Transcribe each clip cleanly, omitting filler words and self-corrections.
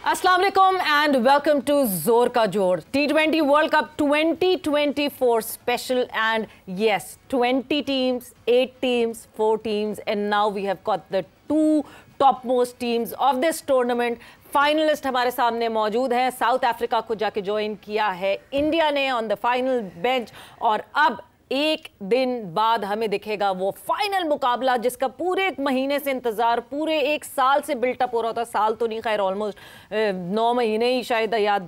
अस्सलाम वालेकुम and welcome to जोर का जोर T20 world cup 2024 special and yes 20 teams 8 teams 4 teams and now we have got the two topmost teams of this tournament. Finalist हमारे सामने मौजूद हैं. साउथ अफ्रीका को जाके ज्वाइन किया है इंडिया ने ऑन द फाइनल बेंच और अब एक दिन बाद हमें दिखेगा वो फाइनल मुकाबला जिसका पूरे एक महीने से इंतजार, पूरे एक साल से बिल्टअप हो रहा था. साल तो नहीं, खैर ऑलमोस्ट 9 महीने ही शायद या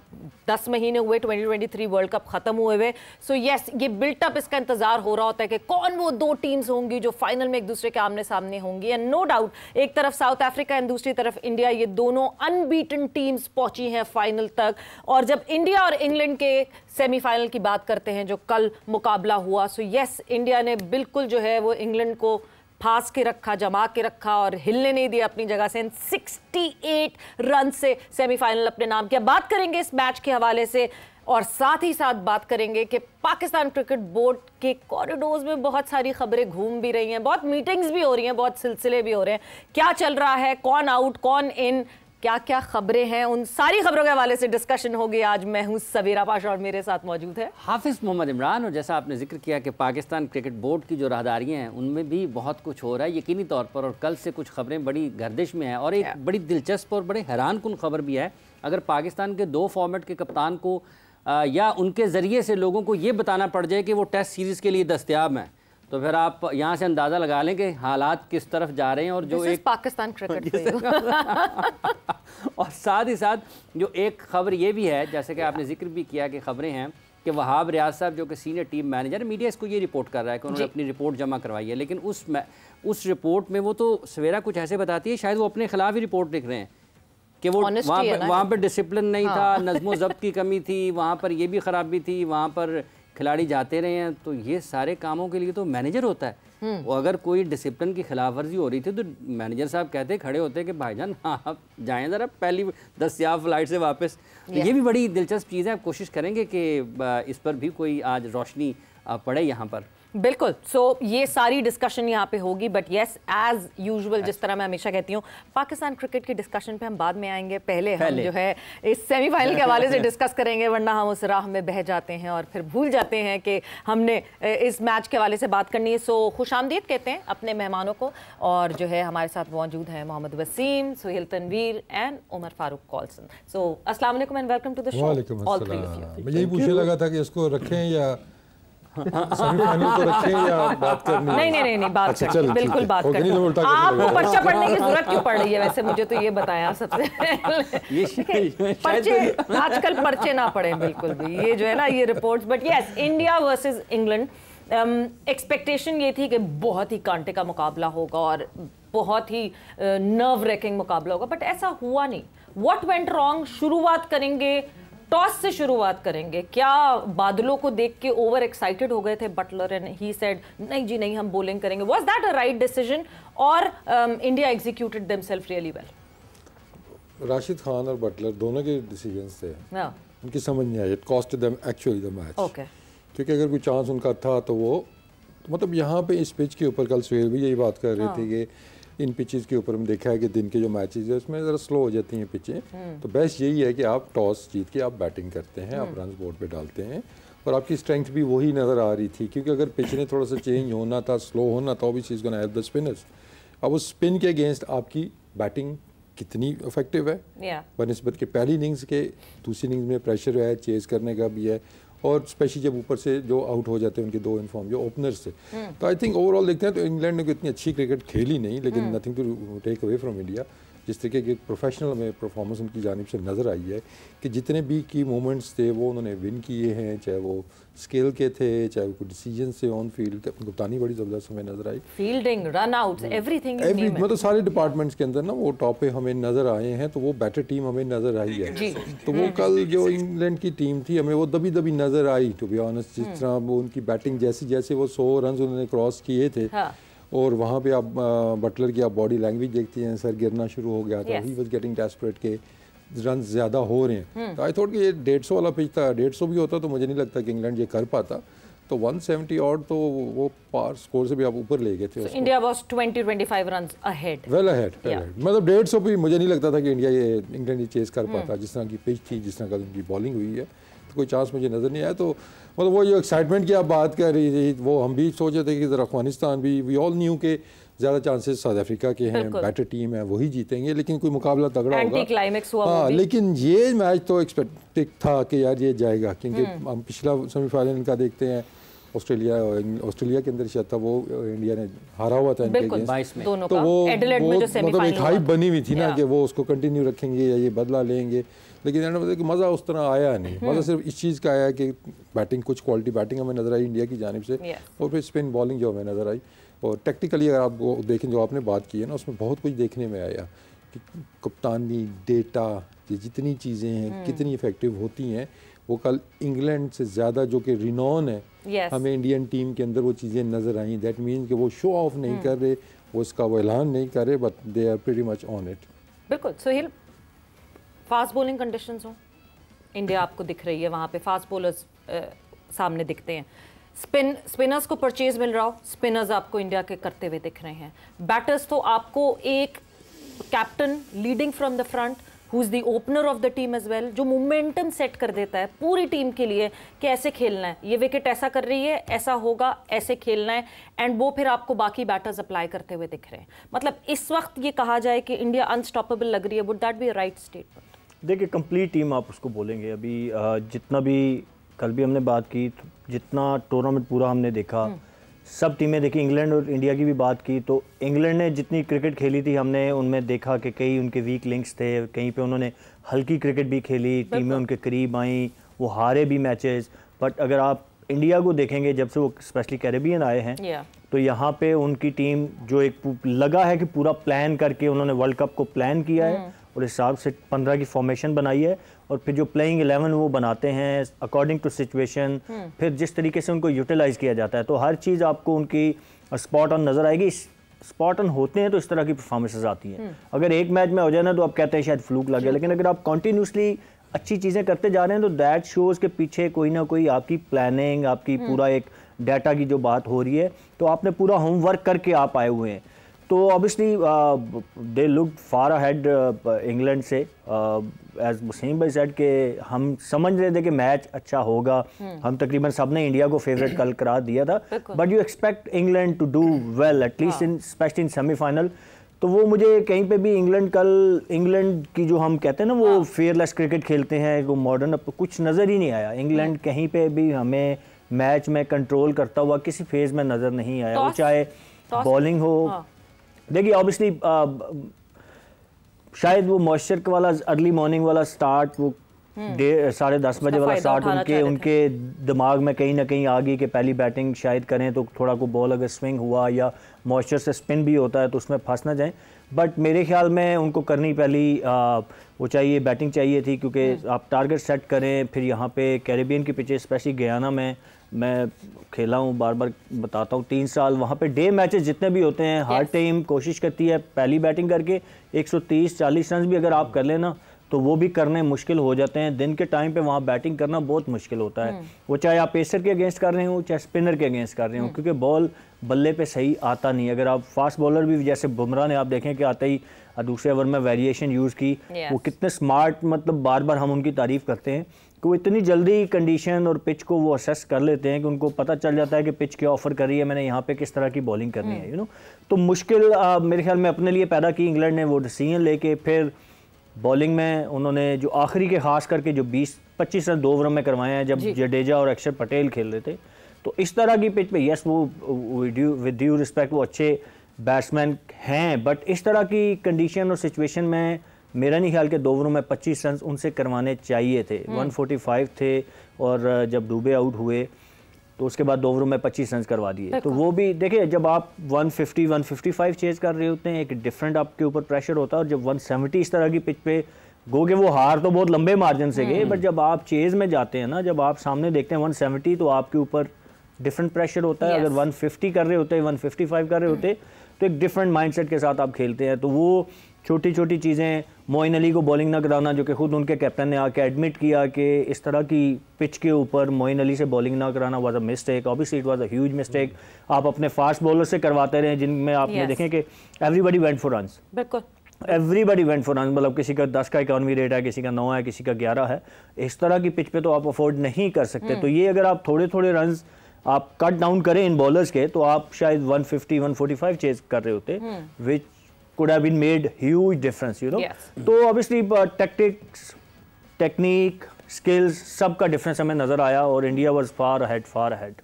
10 महीने हुए 2023 वर्ल्ड कप खत्म हुए हुए. सो यस, ये बिल्टअप इसका इंतजार हो रहा होता है कि कौन वो दो टीम्स होंगी जो फाइनल में एक दूसरे के आमने सामने होंगी. एंड नो डाउट एक तरफ साउथ अफ्रीका एंड दूसरी तरफ इंडिया, ये दोनों अनबीटन टीम्स पहुंची हैं फाइनल तक. और जब इंडिया और इंग्लैंड के सेमीफाइनल की बात करते हैं जो कल मुकाबला हुआ, सो यस इंडिया ने बिल्कुल जो है वो इंग्लैंड को फांस के रखा, जमा के रखा और हिलने नहीं दिया अपनी जगह से. 68 रन से सेमीफाइनल अपने नाम किया. बात करेंगे इस मैच के हवाले से और साथ ही साथ बात करेंगे कि पाकिस्तान क्रिकेट बोर्ड के कॉरिडोर्स में बहुत सारी खबरें घूम भी रही हैं, बहुत मीटिंग्स भी हो रही हैं, बहुत सिलसिले भी हो रहे हैं. क्या चल रहा है, कौन आउट कौन इन, क्या क्या खबरें हैं, उन सारी खबरों के हवाले से डिस्कशन होगी. आज मैं हूं सवेरा पाशा और मेरे साथ मौजूद है हाफिज मोहम्मद इमरान. और जैसा आपने जिक्र किया कि पाकिस्तान क्रिकेट बोर्ड की जो राहदारियां हैं उनमें भी बहुत कुछ हो रहा है यकीनी तौर पर. और कल से कुछ खबरें बड़ी गर्दिश में हैं और एक बड़ी दिलचस्प और बड़े हैरान कुन खबर भी है. अगर पाकिस्तान के 2 फॉर्मेट के कप्तान को या उनके ज़रिए से लोगों को ये बताना पड़ जाए कि वो टेस्ट सीरीज़ के लिए दस्तयाब हैं, तो फिर आप यहाँ से अंदाज़ा लगा लें कि हालात किस तरफ जा रहे हैं. और जो एक पाकिस्तान क्रिकेट और साथ ही साथ जो एक खबर ये भी है, जैसे कि आपने जिक्र भी किया कि खबरें हैं कि वहाब रियाज साहब जो कि सीनियर टीम मैनेजर, मीडिया इसको ये रिपोर्ट कर रहा है कि उन्होंने अपनी रिपोर्ट जमा करवाई है, लेकिन उस रिपोर्ट में वो तो सवेरा कुछ ऐसे बताती है शायद वो अपने खिलाफ ही रिपोर्ट लिख रहे हैं कि वो वहाँ पर डिसिप्लिन नहीं था, नज़्मो ज़ब्त की कमी थी, वहाँ पर ये भी ख़राबी थी, वहाँ पर खिलाड़ी जाते रहे हैं. तो ये सारे कामों के लिए तो मैनेजर होता है. वो अगर कोई डिसिप्लिन की खिलाफ वर्जी हो रही थी तो मैनेजर साहब कहते खड़े होते कि भाईजान आप जाएं ज़रा पहली दस्तयाब फ्लाइट से वापस. तो ये भी बड़ी दिलचस्प चीज़ है. कोशिश करेंगे कि इस पर भी कोई आज रोशनी पड़े यहाँ पर. बिल्कुल. सो ये सारी डिस्कशन यहाँ पे होगी. बट यस, एज यूजुअल, जिस तरह मैं हमेशा कहती हूँ, पाकिस्तान क्रिकेट की डिस्कशन पे हम बाद में आएंगे. पहले हम जो है इस सेमीफाइनल के हवाले से डिस्कस करेंगे, वरना हम उस राह में बह जाते हैं और फिर भूल जाते हैं कि हमने इस मैच के हवाले से बात करनी है. सो खुशामदीद कहते हैं अपने मेहमानों को. और जो है हमारे साथ मौजूद हैं मोहम्मद वसीम, सुहेल तनवीर एंड उमर फारूक कॉल्सन. सो अस्सलाम वालेकुम and welcome to the show. All three of you. मैं यही पूछने लगा था कि इसको रखें या सेमीफाइनल को रखें या बात करनी है? नहीं बात करें, बिल्कुल बात करें. आपको पर्चा पढ़ने की जरूरत क्यों पड़ रही है वैसे, मुझे तो ये बताया सबसे पर्चे आजकल पर्चे ना पड़े बिल्कुल भी. ये जो है ना ये reports. But yes, India versus England, expectation ये थी कि बहुत ही कांटे का मुकाबला होगा और बहुत ही नर्व रेकिंग मुकाबला होगा, बट ऐसा हुआ नहीं. What went wrong? शुरुआत करेंगे, टॉस से शुरुआत करेंगे. क्या बादलों को देख के ओवर एक्साइटेड हो गए थे बटलर एंड ही सेड नहीं जी नहीं, हम बॉलिंग करेंगे? Was that a right decision और India executed themselves really well? Rashid Khan और बटलर दोनों के डिसीजंस थे. उनकी समझ नहीं आई. It cost them actually the match. Okay, क्योंकि अगर कोई चांस उनका था तो वो मतलब यहाँ पे इस पिच के ऊपर, कल सुहेल भी यही बात कर रहे थे कि इन पिचेस के ऊपर हम देखा है कि दिन के जो मैचेस है उसमें ज़रा स्लो हो जाती हैं पिचें. तो बेस्ट यही है कि आप टॉस जीत के आप बैटिंग करते हैं, आप रन बोर्ड पे डालते हैं. और आपकी स्ट्रेंथ भी वही नज़र आ रही थी, क्योंकि अगर पिच ने थोड़ा सा चेंज होना था, स्लो होना था, obviously is gonna help the spinners. अब उस स्पिन के अगेंस्ट आपकी बैटिंग कितनी इफेक्टिव है बनिस्बत के पहली इनिंग्स के. दूसरी इनिंग्स में प्रेशर है, चेज करने का भी है, और स्पेशली जब ऊपर से जो आउट हो जाते हैं उनके 2 इनफॉर्म जो ओपनर्स थे. तो आई थिंक ओवरऑल देखते हैं तो इंग्लैंड ने इतनी अच्छी क्रिकेट खेली नहीं, लेकिन nothing to take away from India. जिस तरीके की प्रोफेशनल में परफॉर्मेंस उनकी जानिब से नज़र आई है कि जितने भी की मोमेंट्स थे वो उन्होंने विन किए हैं, चाहे वो स्किल के थे, चाहे वो कुछ डिसीजन से ऑन फील्ड. कप्तानी बड़ी ज़बरदस्त हमें नज़र आई, फील्डिंग, रन आउट्स, एवरीथिंग. मतलब सारे डिपार्टमेंट्स के अंदर ना वो टॉप पे हमें नज़र आए हैं. तो वो बेटर टीम हमें नज़र आई है. तो वो कल जो इंग्लैंड की टीम थी हमें वो दबी दबी नज़र आई, टू बी ऑनेस्ट. जिस तरह वो उनकी बैटिंग जैसे जैसे वो 100 रन उन्होंने क्रॉस किए थे, और वहाँ पे आप बटलर की आप बॉडी लैंग्वेज देखती हैं, सर गिरना शुरू हो गया था. ही वाज गेटिंग डेस्परेट के रन ज़्यादा हो रहे हैं. तो आई थॉट कि ये 150 वाला पिच था. 150 भी होता तो मुझे नहीं लगता कि इंग्लैंड ये कर पाता. तो 170 और तो वो पार स्कोर से भी आप ऊपर ले गए थे। India was 20-25 runs ahead, well ahead. मतलब 150 भी मुझे नहीं लगता था कि इंडिया ये इंग्लैंड ये चेस कर पाता, जिस तरह की पिच थी, जिस तरह का उनकी बॉलिंग हुई है, तो कोई चांस मुझे नज़र नहीं आया। तो मतलब वो जो एक्साइटमेंट की आप बात कर रही थी, वो हम भी सोचे थे कि इधर अफगानिस्तान भी, वी ऑल न्यू के ज़्यादा चांसेस साउथ अफ्रीका के हैं, बेटर टीम है, वही जीतेंगे, लेकिन कोई मुकाबला तगड़ा होगा। हाँ, लेकिन ये मैच तो एक्सपेक्टेड था कि यार ये जाएगा, क्योंकि हम पिछला सेमीफाइनल इनका देखते हैं, ऑस्ट्रेलिया के अंदर शायद था, वो इंडिया ने हारा हुआ था इनके अगेंस्ट, तो वो मतलब एक हाइप बनी हुई थी ना कि वो उसको कंटिन्यू रखेंगे या ये बदला लेंगे, लेकिन कि मज़ा उस तरह आया नहीं। मज़ा सिर्फ इस चीज़ का आया कि बैटिंग, कुछ क्वालिटी बैटिंग हमें नज़र आई इंडिया की जानिब से, और फिर स्पिन बॉलिंग जो हमें नज़र आई। और टेक्निकली अगर आप देखें, जो आपने बात की है ना, उसमें बहुत कुछ देखने में आया कि कप्तानी, डेटा, ये जितनी चीज़ें हैं कितनी इफ़ेक्टिव होती हैं, वो कल इंग्लैंड से ज़्यादा जो कि रिनॉन है हमें इंडियन टीम के अंदर वो चीज़ें नज़र आई। दैट मीन्स कि वो शो ऑफ नहीं कर रहे, वो इसका वो ऐलान नहीं कर रहे, but they are pretty much on it. बिल्कुल। सोहेल, फास्ट बॉलिंग कंडीशंस हो, इंडिया आपको दिख रही है, वहाँ पे फास्ट बॉलर्स सामने दिखते हैं, स्पिनर्स को परचेज मिल रहा हो, स्पिनर्स आपको इंडिया के करते हुए दिख रहे हैं, बैटर्स तो आपको एक captain leading from the front who is the opener of the team as well, जो मोमेंटम सेट कर देता है पूरी टीम के लिए कि ऐसे खेलना है, ये विकेट ऐसा कर रही है, ऐसा होगा, ऐसे खेलना है, एंड वो फिर आपको बाकी बैटर्स अप्लाई करते हुए दिख रहे हैं। मतलब इस वक्त ये कहा जाए कि इंडिया अनस्टॉपेबल लग रही है, would that be a right statement? देखिए, कंप्लीट टीम आप उसको बोलेंगे। अभी जितना भी कल भी हमने बात की, जितना टूर्नामेंट पूरा हमने देखा, सब टीमें देखी, इंग्लैंड और इंडिया की भी बात की, तो इंग्लैंड ने जितनी क्रिकेट खेली थी हमने उनमें देखा कि कई उनके वीक लिंक्स थे, कहीं पे उन्होंने हल्की क्रिकेट भी खेली, टीमें उनके करीब आई, वो हारे भी मैचेस। बट अगर आप इंडिया को देखेंगे, जब से वो स्पेशली कैरेबियन आए हैं, तो यहाँ पे उनकी टीम जो एक लगा है कि पूरा प्लान करके उन्होंने वर्ल्ड कप को प्लान किया है और इस हिसाब से 15 की फॉर्मेशन बनाई है, और फिर जो प्लेइंग 11 वो बनाते हैं अकॉर्डिंग टू सिचुएशन, फिर जिस तरीके से उनको यूटिलाइज़ किया जाता है, तो हर चीज़ आपको उनकी स्पॉट ऑन नज़र आएगी। स्पॉट ऑन होते हैं तो इस तरह की परफॉर्मेंसेस आती हैं। अगर एक मैच में हो जाए ना तो आप कहते हैं शायद फ्लूक लग गया, लेकिन अगर आप कंटिन्यूसली अच्छी चीज़ें करते जा रहे हैं तो दैट शोज़ के पीछे कोई ना कोई आपकी प्लानिंग, आपकी पूरा एक डाटा की जो बात हो रही है, तो आपने पूरा होमवर्क करके आप आए हुए हैं। तो obviously they look far ahead England से, एज वसीम भाई सेड के हम समझ रहे थे कि मैच अच्छा होगा, हम तकरीबन सब ने इंडिया को फेवरेट कल करार दिया था, but you expect England to do well at least in specially in semifinal. तो वो मुझे कहीं पे भी इंग्लैंड की जो हम कहते हैं ना वो फेयरलेस क्रिकेट खेलते हैं, वो मॉडर्न, कुछ नज़र ही नहीं आया। इंग्लैंड कहीं पे भी हमें मैच में कंट्रोल करता हुआ किसी फेज में नज़र नहीं आया, वो चाहे बॉलिंग हो। देखिए ऑब्वियसली शायद वो मॉइस्चर वाला अर्ली मॉर्निंग वाला स्टार्ट, वो 10:30 बजे वाला स्टार्ट उनके दिमाग में कहीं ना कहीं आ गई कि पहली बैटिंग शायद करें तो थोड़ा को बॉल अगर स्विंग हुआ या मॉइस्चर से स्पिन भी होता है तो उसमें फंस ना जाएं। बट मेरे ख्याल में उनको करनी पहली वो चाहिए, बैटिंग चाहिए थी, क्योंकि आप टारगेट सेट करें। फिर यहाँ पे कैरेबियन की पिचेस स्पेशली गयाना में मैं खेला हूँ, बार बार बताता हूँ, 3 साल वहाँ पे डे मैचेस जितने भी होते हैं, हर टीम कोशिश करती है पहली बैटिंग करके 130-40 रन भी अगर आप कर लेना तो वो भी करने मुश्किल हो जाते हैं। दिन के टाइम पे वहाँ बैटिंग करना बहुत मुश्किल होता है, वो चाहे आप पेसर के अगेंस्ट कर रहे हो चाहे स्पिनर के अगेंस्ट कर रहे हो, क्योंकि बॉल बल्ले पे सही आता नहीं। अगर आप फास्ट बॉलर भी जैसे बुमराह ने आप देखें कि आते ही दूसरे ओवर में वेरिएशन यूज़ की, वो कितने स्मार्ट, मतलब बार बार हम उनकी तारीफ़ करते हैं कि वो इतनी जल्दी कंडीशन और पिच को वो असेस कर लेते हैं कि उनको पता चल जाता है कि पिच क्या ऑफर कर रही है, मैंने यहाँ पे किस तरह की बॉलिंग करनी है, यू नो। तो मुश्किल मेरे ख्याल में अपने लिए पैदा की इंग्लैंड ने वो डिसीजन लेके। फिर बॉलिंग में उन्होंने जो आखिरी के खास करके जो 20-25 रन 2 ओवर में करवाए हैं जब जडेजा और अक्षर पटेल खेल रहे थे, तो इस तरह की पिच पे यस वो विद ड्यू रिस्पेक्ट वो अच्छे बैट्समैन हैं, बट इस तरह की कंडीशन और सिचुएशन में मेरा नहीं ख्याल के 2 ओवरों में 25 रन उनसे करवाने चाहिए थे। 145 थे और जब दुबे आउट हुए तो उसके बाद 2 ओवरों में 25 रन करवा दिए। तो वो भी देखिए, जब आप 150-155 चेज कर रहे होते हैं एक डिफरेंट आपके ऊपर प्रेशर होता है, और जब 170 इस तरह की पिच पे गोगे वो हार तो बहुत लंबे मार्जिन से गए, बट जब आप चेज में जाते हैं ना, जब आप सामने देखते हैं 170 तो आपके ऊपर डिफरेंट प्रेशर होता है। अगर 150 कर रहे होते, 155 कर रहे होते तो एक डिफरेंट माइंडसेट के साथ आप खेलते हैं। तो वो छोटी छोटी चीज़ें, मोइन अली को बॉलिंग ना कराना, जो कि खुद उनके कैप्टन ने आके एडमिट किया कि इस तरह की पिच के ऊपर मोइन अली से बॉलिंग ना कराना was a mistake, obviously it was a huge mistake. आप अपने फास्ट बॉलर से करवाते रहे जिनमें आपने देखें कि एवरीबडी वेंट फॉर रन्स, बिल्कुल एवरीबडी वेंट फॉर रन, मतलब किसी का 10 का इकॉनमी रेट है, किसी का 9 है, किसी का 11 है। इस तरह की पिच पे तो आप अफोर्ड नहीं कर सकते। तो ये अगर आप थोड़े थोड़े रन्स आप कट डाउन करें इन बॉलर्स के, तो आप शायद 150 145 चेज कर रहे होते, which could have been made huge difference, you know. तो ऑब्वियसली टैक्टिक्स, टेक्निक, स्किल्स, सब का डिफरेंस हमें नजर आया और India was far ahead.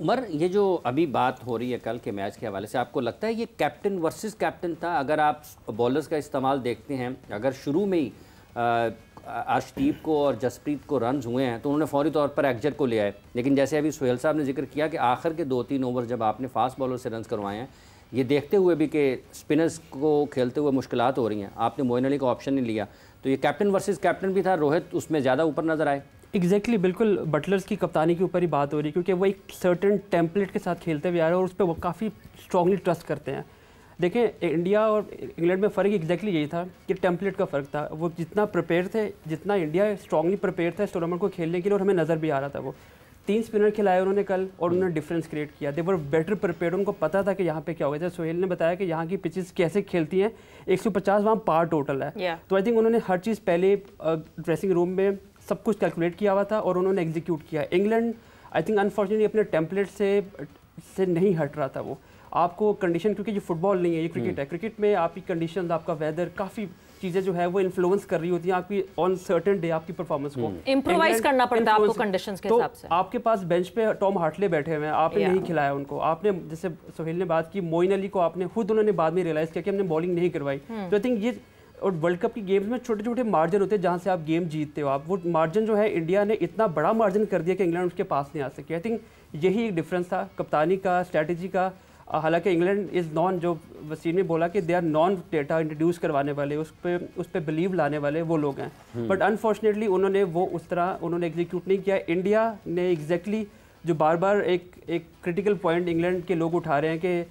Umar, ये जो अभी बात हो रही है कल के मैच के हवाले से, आपको लगता है ये कैप्टन वर्सेस कैप्टन था? अगर आप बॉलर्स का इस्तेमाल देखते हैं, अगर शुरू में ही अर्शदीप को और जसप्रीत को रन्स हुए हैं तो उन्होंने फौरी तौर पर एक्जर को ले आए, लेकिन जैसे अभी सुहेल साहब ने जिक्र किया कि आखिर के 2-3 ओवर जब आपने फास्ट बॉलर से रन्स करवाए हैं, ये देखते हुए भी कि स्पिनर्स को खेलते हुए मुश्किलात हो रही हैं, आपने मोइन अली का ऑप्शन नहीं लिया, तो ये कैप्टन वर्सेस कैप्टन भी था, रोहित उसमें ज़्यादा ऊपर नज़र आए। एग्जैक्टली बिल्कुल बटलर्स की कप्तानी के ऊपर ही बात हो रही है, क्योंकि वो एक सर्टेन टेम्पलेट के साथ खेलते हुए आ रहे हैं और उस पर वो काफ़ी स्ट्रांगली ट्रस्ट करते हैं। देखें, इंडिया और इंग्लैंड में फ़र्क एग्जैक्टली यही था कि टेम्पलेट का फ़र्क था। वो जितना प्रिपेयर थे, जितना इंडिया स्ट्रांगली प्रिपेयर था इस टूर्नामेंट को खेलने के लिए, और हमें नज़र भी आ रहा था वो 3 स्पिनर खिलाए उन्होंने कल और उन्होंने डिफरेंस क्रिएट किया। दे वर बेटर प्रिपेयर्ड, उनको पता था कि यहाँ पे क्या होगा। जैसे सोहेल ने बताया कि यहाँ की पिचेस कैसे खेलती हैं, 150 वहाँ पार टोटल है। तो आई थिंक उन्होंने हर चीज़ पहले ड्रेसिंग रूम में सब कुछ कैलकुलेट किया हुआ था और उन्होंने एग्जीक्यूट किया। इंग्लैंड आई थिंक अनफॉर्चुनेटली अपने टेम्पलेट से नहीं हट रहा था। वो आपको कंडीशन, क्योंकि ये फुटबॉल नहीं है, ये क्रिकेट है, क्रिकेट में आपकी कंडीशन, आपका वेदर, काफ़ी चीज़ें जो है वो इन्फ्लुएंस कर रही होती हैं आपकी ऑन सर्टेन डे आपकी परफॉर्मेंस को। इम्प्रोवाइज करना पड़ता है आपको कंडीशंस के हिसाब से। आपके पास बेंच पे टॉम हार्टले बैठे हुए हैं, आपने नहीं खिलाया उनको। आपने, जैसे सोहेल ने बात की, मोइन अली को आपने खुद, उन्होंने बाद में रियलाइज किया कि हमने बॉलिंग नहीं करवाई। तो आई थिंक ये, और वर्ल्ड कप की गेम्स में छोटे छोटे मार्जिन होते हैं जहाँ से आप गेम जीतते हो। आप वो मार्जिन जो है, इंडिया ने इतना बड़ा मार्जिन कर दिया कि इंग्लैंड उसके पास नहीं आ सके। आई थिंक यही एक डिफरेंस था कप्तानी का, स्ट्रैटेजी का। हालांकि इंग्लैंड इज़ नॉन, जो वसीम ने बोला कि they are non data introduce करवाने वाले, उस पर बिलीव लाने वाले वो लोग हैं, बट अनफॉर्चुनेटली उन्होंने वो उस तरह उन्होंने एग्जीक्यूट नहीं किया। इंडिया ने एग्जैक्टली जो बार बार एक क्रिटिकल पॉइंट इंग्लैंड के लोग उठा रहे हैं कि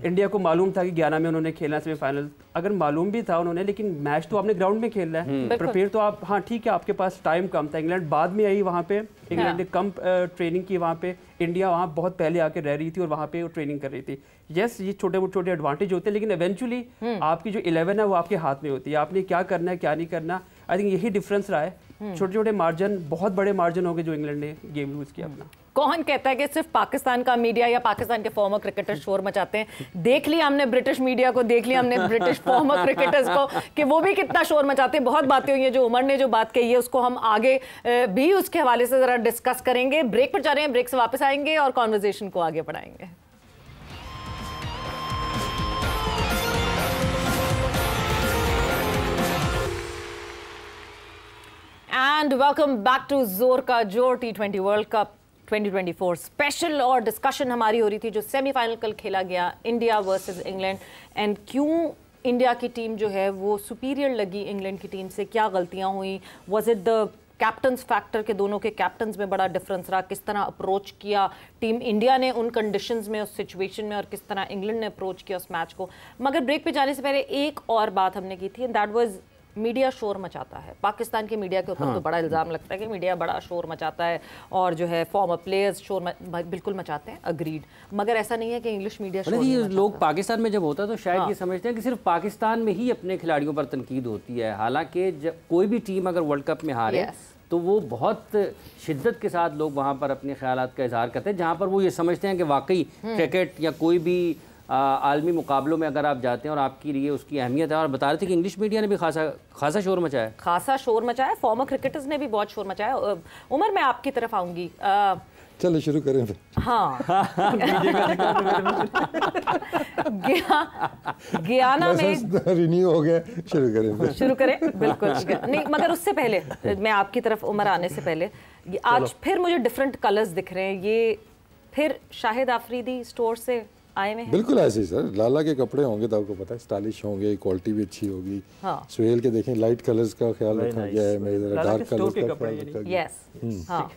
इंडिया को मालूम था कि 11 में उन्होंने खेलना सेमीफाइनल। अगर मालूम भी था उन्होंने, लेकिन मैच तो आपने ग्राउंड में खेलना है, प्रिपेयर तो आप, हाँ ठीक है, आपके पास टाइम कम था। इंग्लैंड बाद में आई वहाँ पे, इंग्लैंड ने कम ट्रेनिंग की वहाँ पे, इंडिया वहाँ बहुत पहले आके रह रही थी और वहाँ पे वो ट्रेनिंग कर रही थी। यस, ये छोटे छोटे एडवांटेज होते हैं, लेकिन इवेंचुअली आपकी जो 11 है वो आपके हाथ में होती है, आपने क्या करना है क्या नहीं करना। आई थिंक यही डिफरेंस रहा है। छोटे छोटे मार्जिन, बहुत बड़े मार्जिन हो गए जो इंग्लैंड ने गेम लूज किया अपना। कौन कहता है कि सिर्फ पाकिस्तान का मीडिया या पाकिस्तान के फॉर्मर क्रिकेटर शोर मचाते हैं? देख लिया हमने ब्रिटिश मीडिया को, देख लिया हमने ब्रिटिश फॉर्मर क्रिकेटर्स को कि वो भी कितना शोर मचाते हैं। बहुत बातें हुई हैं, जो उमर ने जो बात कही है उसको हम आगे भी उसके हवाले से जरा डिस्कस करेंगे। ब्रेक पर जा रहे हैं, ब्रेक से वापस आएंगे और कॉन्वर्सेशन को आगे बढ़ाएंगे। एंड वेलकम बैक टू जोर का जोर T20 वर्ल्ड कप 2024 स्पेशल। और डिस्कशन हमारी हो रही थी जो सेमीफाइनल कल खेला गया, इंडिया वर्सेस इंग्लैंड, एंड क्यों इंडिया की टीम जो है वो सुपीरियर लगी इंग्लैंड की टीम से, क्या गलतियां हुई, was it the captains factor के दोनों के कैप्टन्स में बड़ा डिफरेंस रहा, किस तरह अप्रोच किया टीम इंडिया ने उन कंडीशंस में, उस सिचुएशन में, और किस तरह इंग्लैंड ने अप्रोच किया उस मैच को। मगर ब्रेक पे जाने से पहले एक और बात हमने की थी, दैट वाज मीडिया शोर मचाता है। पाकिस्तान के मीडिया के ऊपर तो बड़ा इल्ज़ाम लगता है कि मीडिया बड़ा शोर मचाता है और जो है फॉर्मर प्लेयर्स शोर बिल्कुल मचाते हैं, अग्रीड। मगर ऐसा नहीं है कि इंग्लिश मीडिया शोर नहीं मचाता। लोग पाकिस्तान में जब होता है तो शायद ये समझते हैं कि सिर्फ पाकिस्तान में ही अपने खिलाड़ियों पर तनकीद होती है। हालांकि जब कोई भी टीम अगर वर्ल्ड कप में हारे तो वो बहुत शिद्दत के साथ लोग वहाँ पर अपने ख्यालात का इजहार करते हैं, जहाँ पर वो ये समझते हैं कि वाकई क्रिकेट या कोई भी आलमी मुकाबलों में अगर आप जाते हैं और आपके लिए उसकी अहमियत है। और बता रहे थे कि इंग्लिश मीडिया ने भी खासा शोर मचाया, फॉर्मर क्रिकेटर्स ने भी बहुत शोर मचाया। उमर, मैं आपकी तरफ आऊँगी, चलो शुरू करें फिर। हाँ गियाना में रिन्यू हो गया, शुरू करें बिल्कुल। नहीं, मगर उससे पहले मैं आपकी तरफ उमर आने से पहले, आज फिर मुझे डिफरेंट कलर्स दिख रहे हैं। ये फिर शाहिद आफरीदी स्टोर से आए हुए हैं? बिल्कुल ऐसे ही सर, लाला के कपड़े होंगे तो आपको पता है स्टाइलिश होंगे, क्वालिटी भी अच्छी होगी। सुहेल के देखें लाइट कलर्स का ख्याल रखा गया है, मेरे डार्क कलर्स का ख्याल रखा गया। यस, हाँ,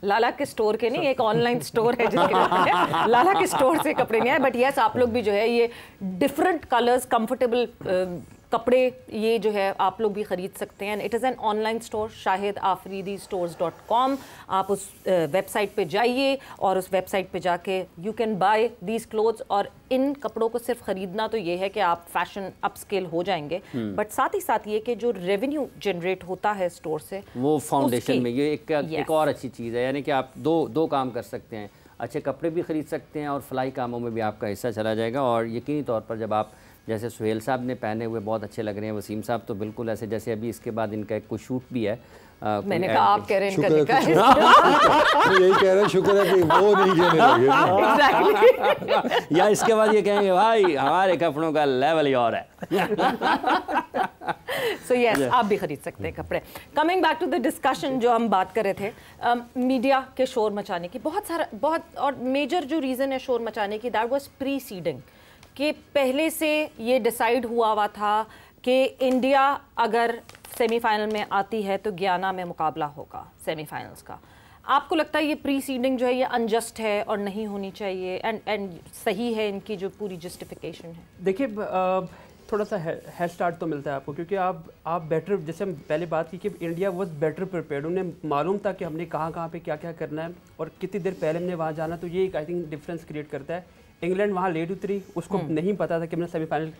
लाला के स्टोर के नहीं, एक ऑनलाइन स्टोर है जिसके लाला के स्टोर से कपड़े नहीं आए। बट यस, आप लोग भी जो है ये डिफरेंट कलर्स, कपड़े ये जो है आप लोग भी ख़रीद सकते हैं। It is an online store, shahidafridistores.com। आप उस वेबसाइट पे जाइए और उस वेबसाइट पे जाके you can buy these clothes. और इन कपड़ों को सिर्फ ख़रीदना तो ये है कि आप फैशन अपस्केल हो जाएंगे, बट साथ ही साथ ये कि जो रेवेन्यू जनरेट होता है स्टोर से वो फाउंडेशन में ये एक और अच्छी चीज़ है, यानी कि आप दो काम कर सकते हैं, अच्छे कपड़े भी ख़रीद सकते हैं और फलाई कामों में भी आपका हिस्सा चला जाएगा। और यकीनी तौर पर जब आप जैसे सुहेल साहब ने पहने हुए बहुत अच्छे लग रहे हैं, वसीम साहब तो बिल्कुल ऐसे जैसे अभी इसके बाद इनका एक कोई शूट भी है। मैंने कहा आप कह रहे हैं इनका निकाह है। यही कह रहे हैं, शुक्र है कि वो नहीं कहने लगे। Exactly। या इसके बाद ये कहेंगे भाई हमारे कपड़ों का लेवल ही और है। So yes, आप भी खरीद सकते हैं कपड़े। Coming back to the discussion जो हम बात कर रहे थे, मीडिया के शोर मचाने की बहुत और मेजर जो रीज़न है शोर मचाने की, दैट वाज प्रीसीडिंग, कि पहले से ये डिसाइड हुआ था कि इंडिया अगर सेमीफाइनल में आती है तो गयाना में मुकाबला होगा सेमीफाइनल्स का। आपको लगता है ये प्रीसीडिंग जो है ये अनजस्ट है और नहीं होनी चाहिए, एंड सही है इनकी जो पूरी जस्टिफिकेशन है? देखिए थोड़ा सा हेड स्टार्ट तो मिलता है आपको, क्योंकि आप बेटर, जैसे हम पहले बात की कि इंडिया वाज बेटर प्रिपेयर्ड, उन्हें मालूम था कि हमने कहाँ पे क्या क्या करना है और कितनी देर पहले हमने वहाँ जाना, तो ये एक आई थिंक डिफरेंस क्रिएट करता है। इंग्लैंड वहाँ लेट उतरी, उसको नहीं पता था कि हमने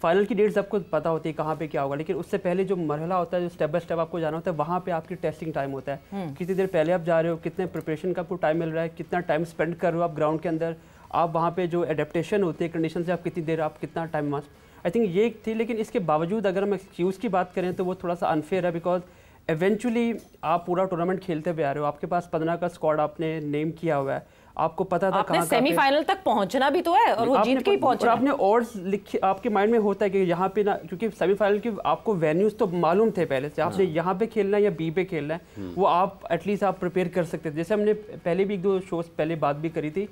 फाइनल की डेट्स आपको पता होती है कहाँ पे क्या होगा, लेकिन उससे पहले जो मरहला होता है, जो स्टेप बाय स्टेप आपको जाना होता है, वहाँ पे आपकी टेस्टिंग टाइम होता है। कितनी देर पहले आप जा रहे हो, कितने प्रिपरेशन का आपको टाइम मिल रहा है, कितना टाइम स्पेंड कर रहे हो आप ग्राउंड के अंदर, आप वहाँ पे जो एडेप्टेशन होती है कंडीशन से, आप कितनी देर, आप कितना टाइम, आई थिंक ये थी। लेकिन इसके बावजूद अगर हम एक्सक्यूज़ की बात करें तो वो थोड़ा सा अनफेयर है, बिकॉज एवेंचुअली आप पूरा टूर्नामेंट खेलते हुए आ रहे हो, आपके पास 15 का स्क्वाड आपने नेम किया हुआ है, आपको पता था कहाँ सेमीफाइनल तक पहुंचना भी तो है और वो जीत के ही पहुंचे। आपने ऑड्स लिखे, आपके माइंड में होता है कि यहाँ पे ना, क्योंकि सेमीफाइनल के आपको वेन्यूज तो मालूम थे पहले से, आपने यहाँ पे खेलना है या बी पे खेलना है, वो आप एटलीस्ट आप प्रिपेयर कर सकते थे। जैसे हमने पहले भी 1-2 शोज पहले बात भी करी थी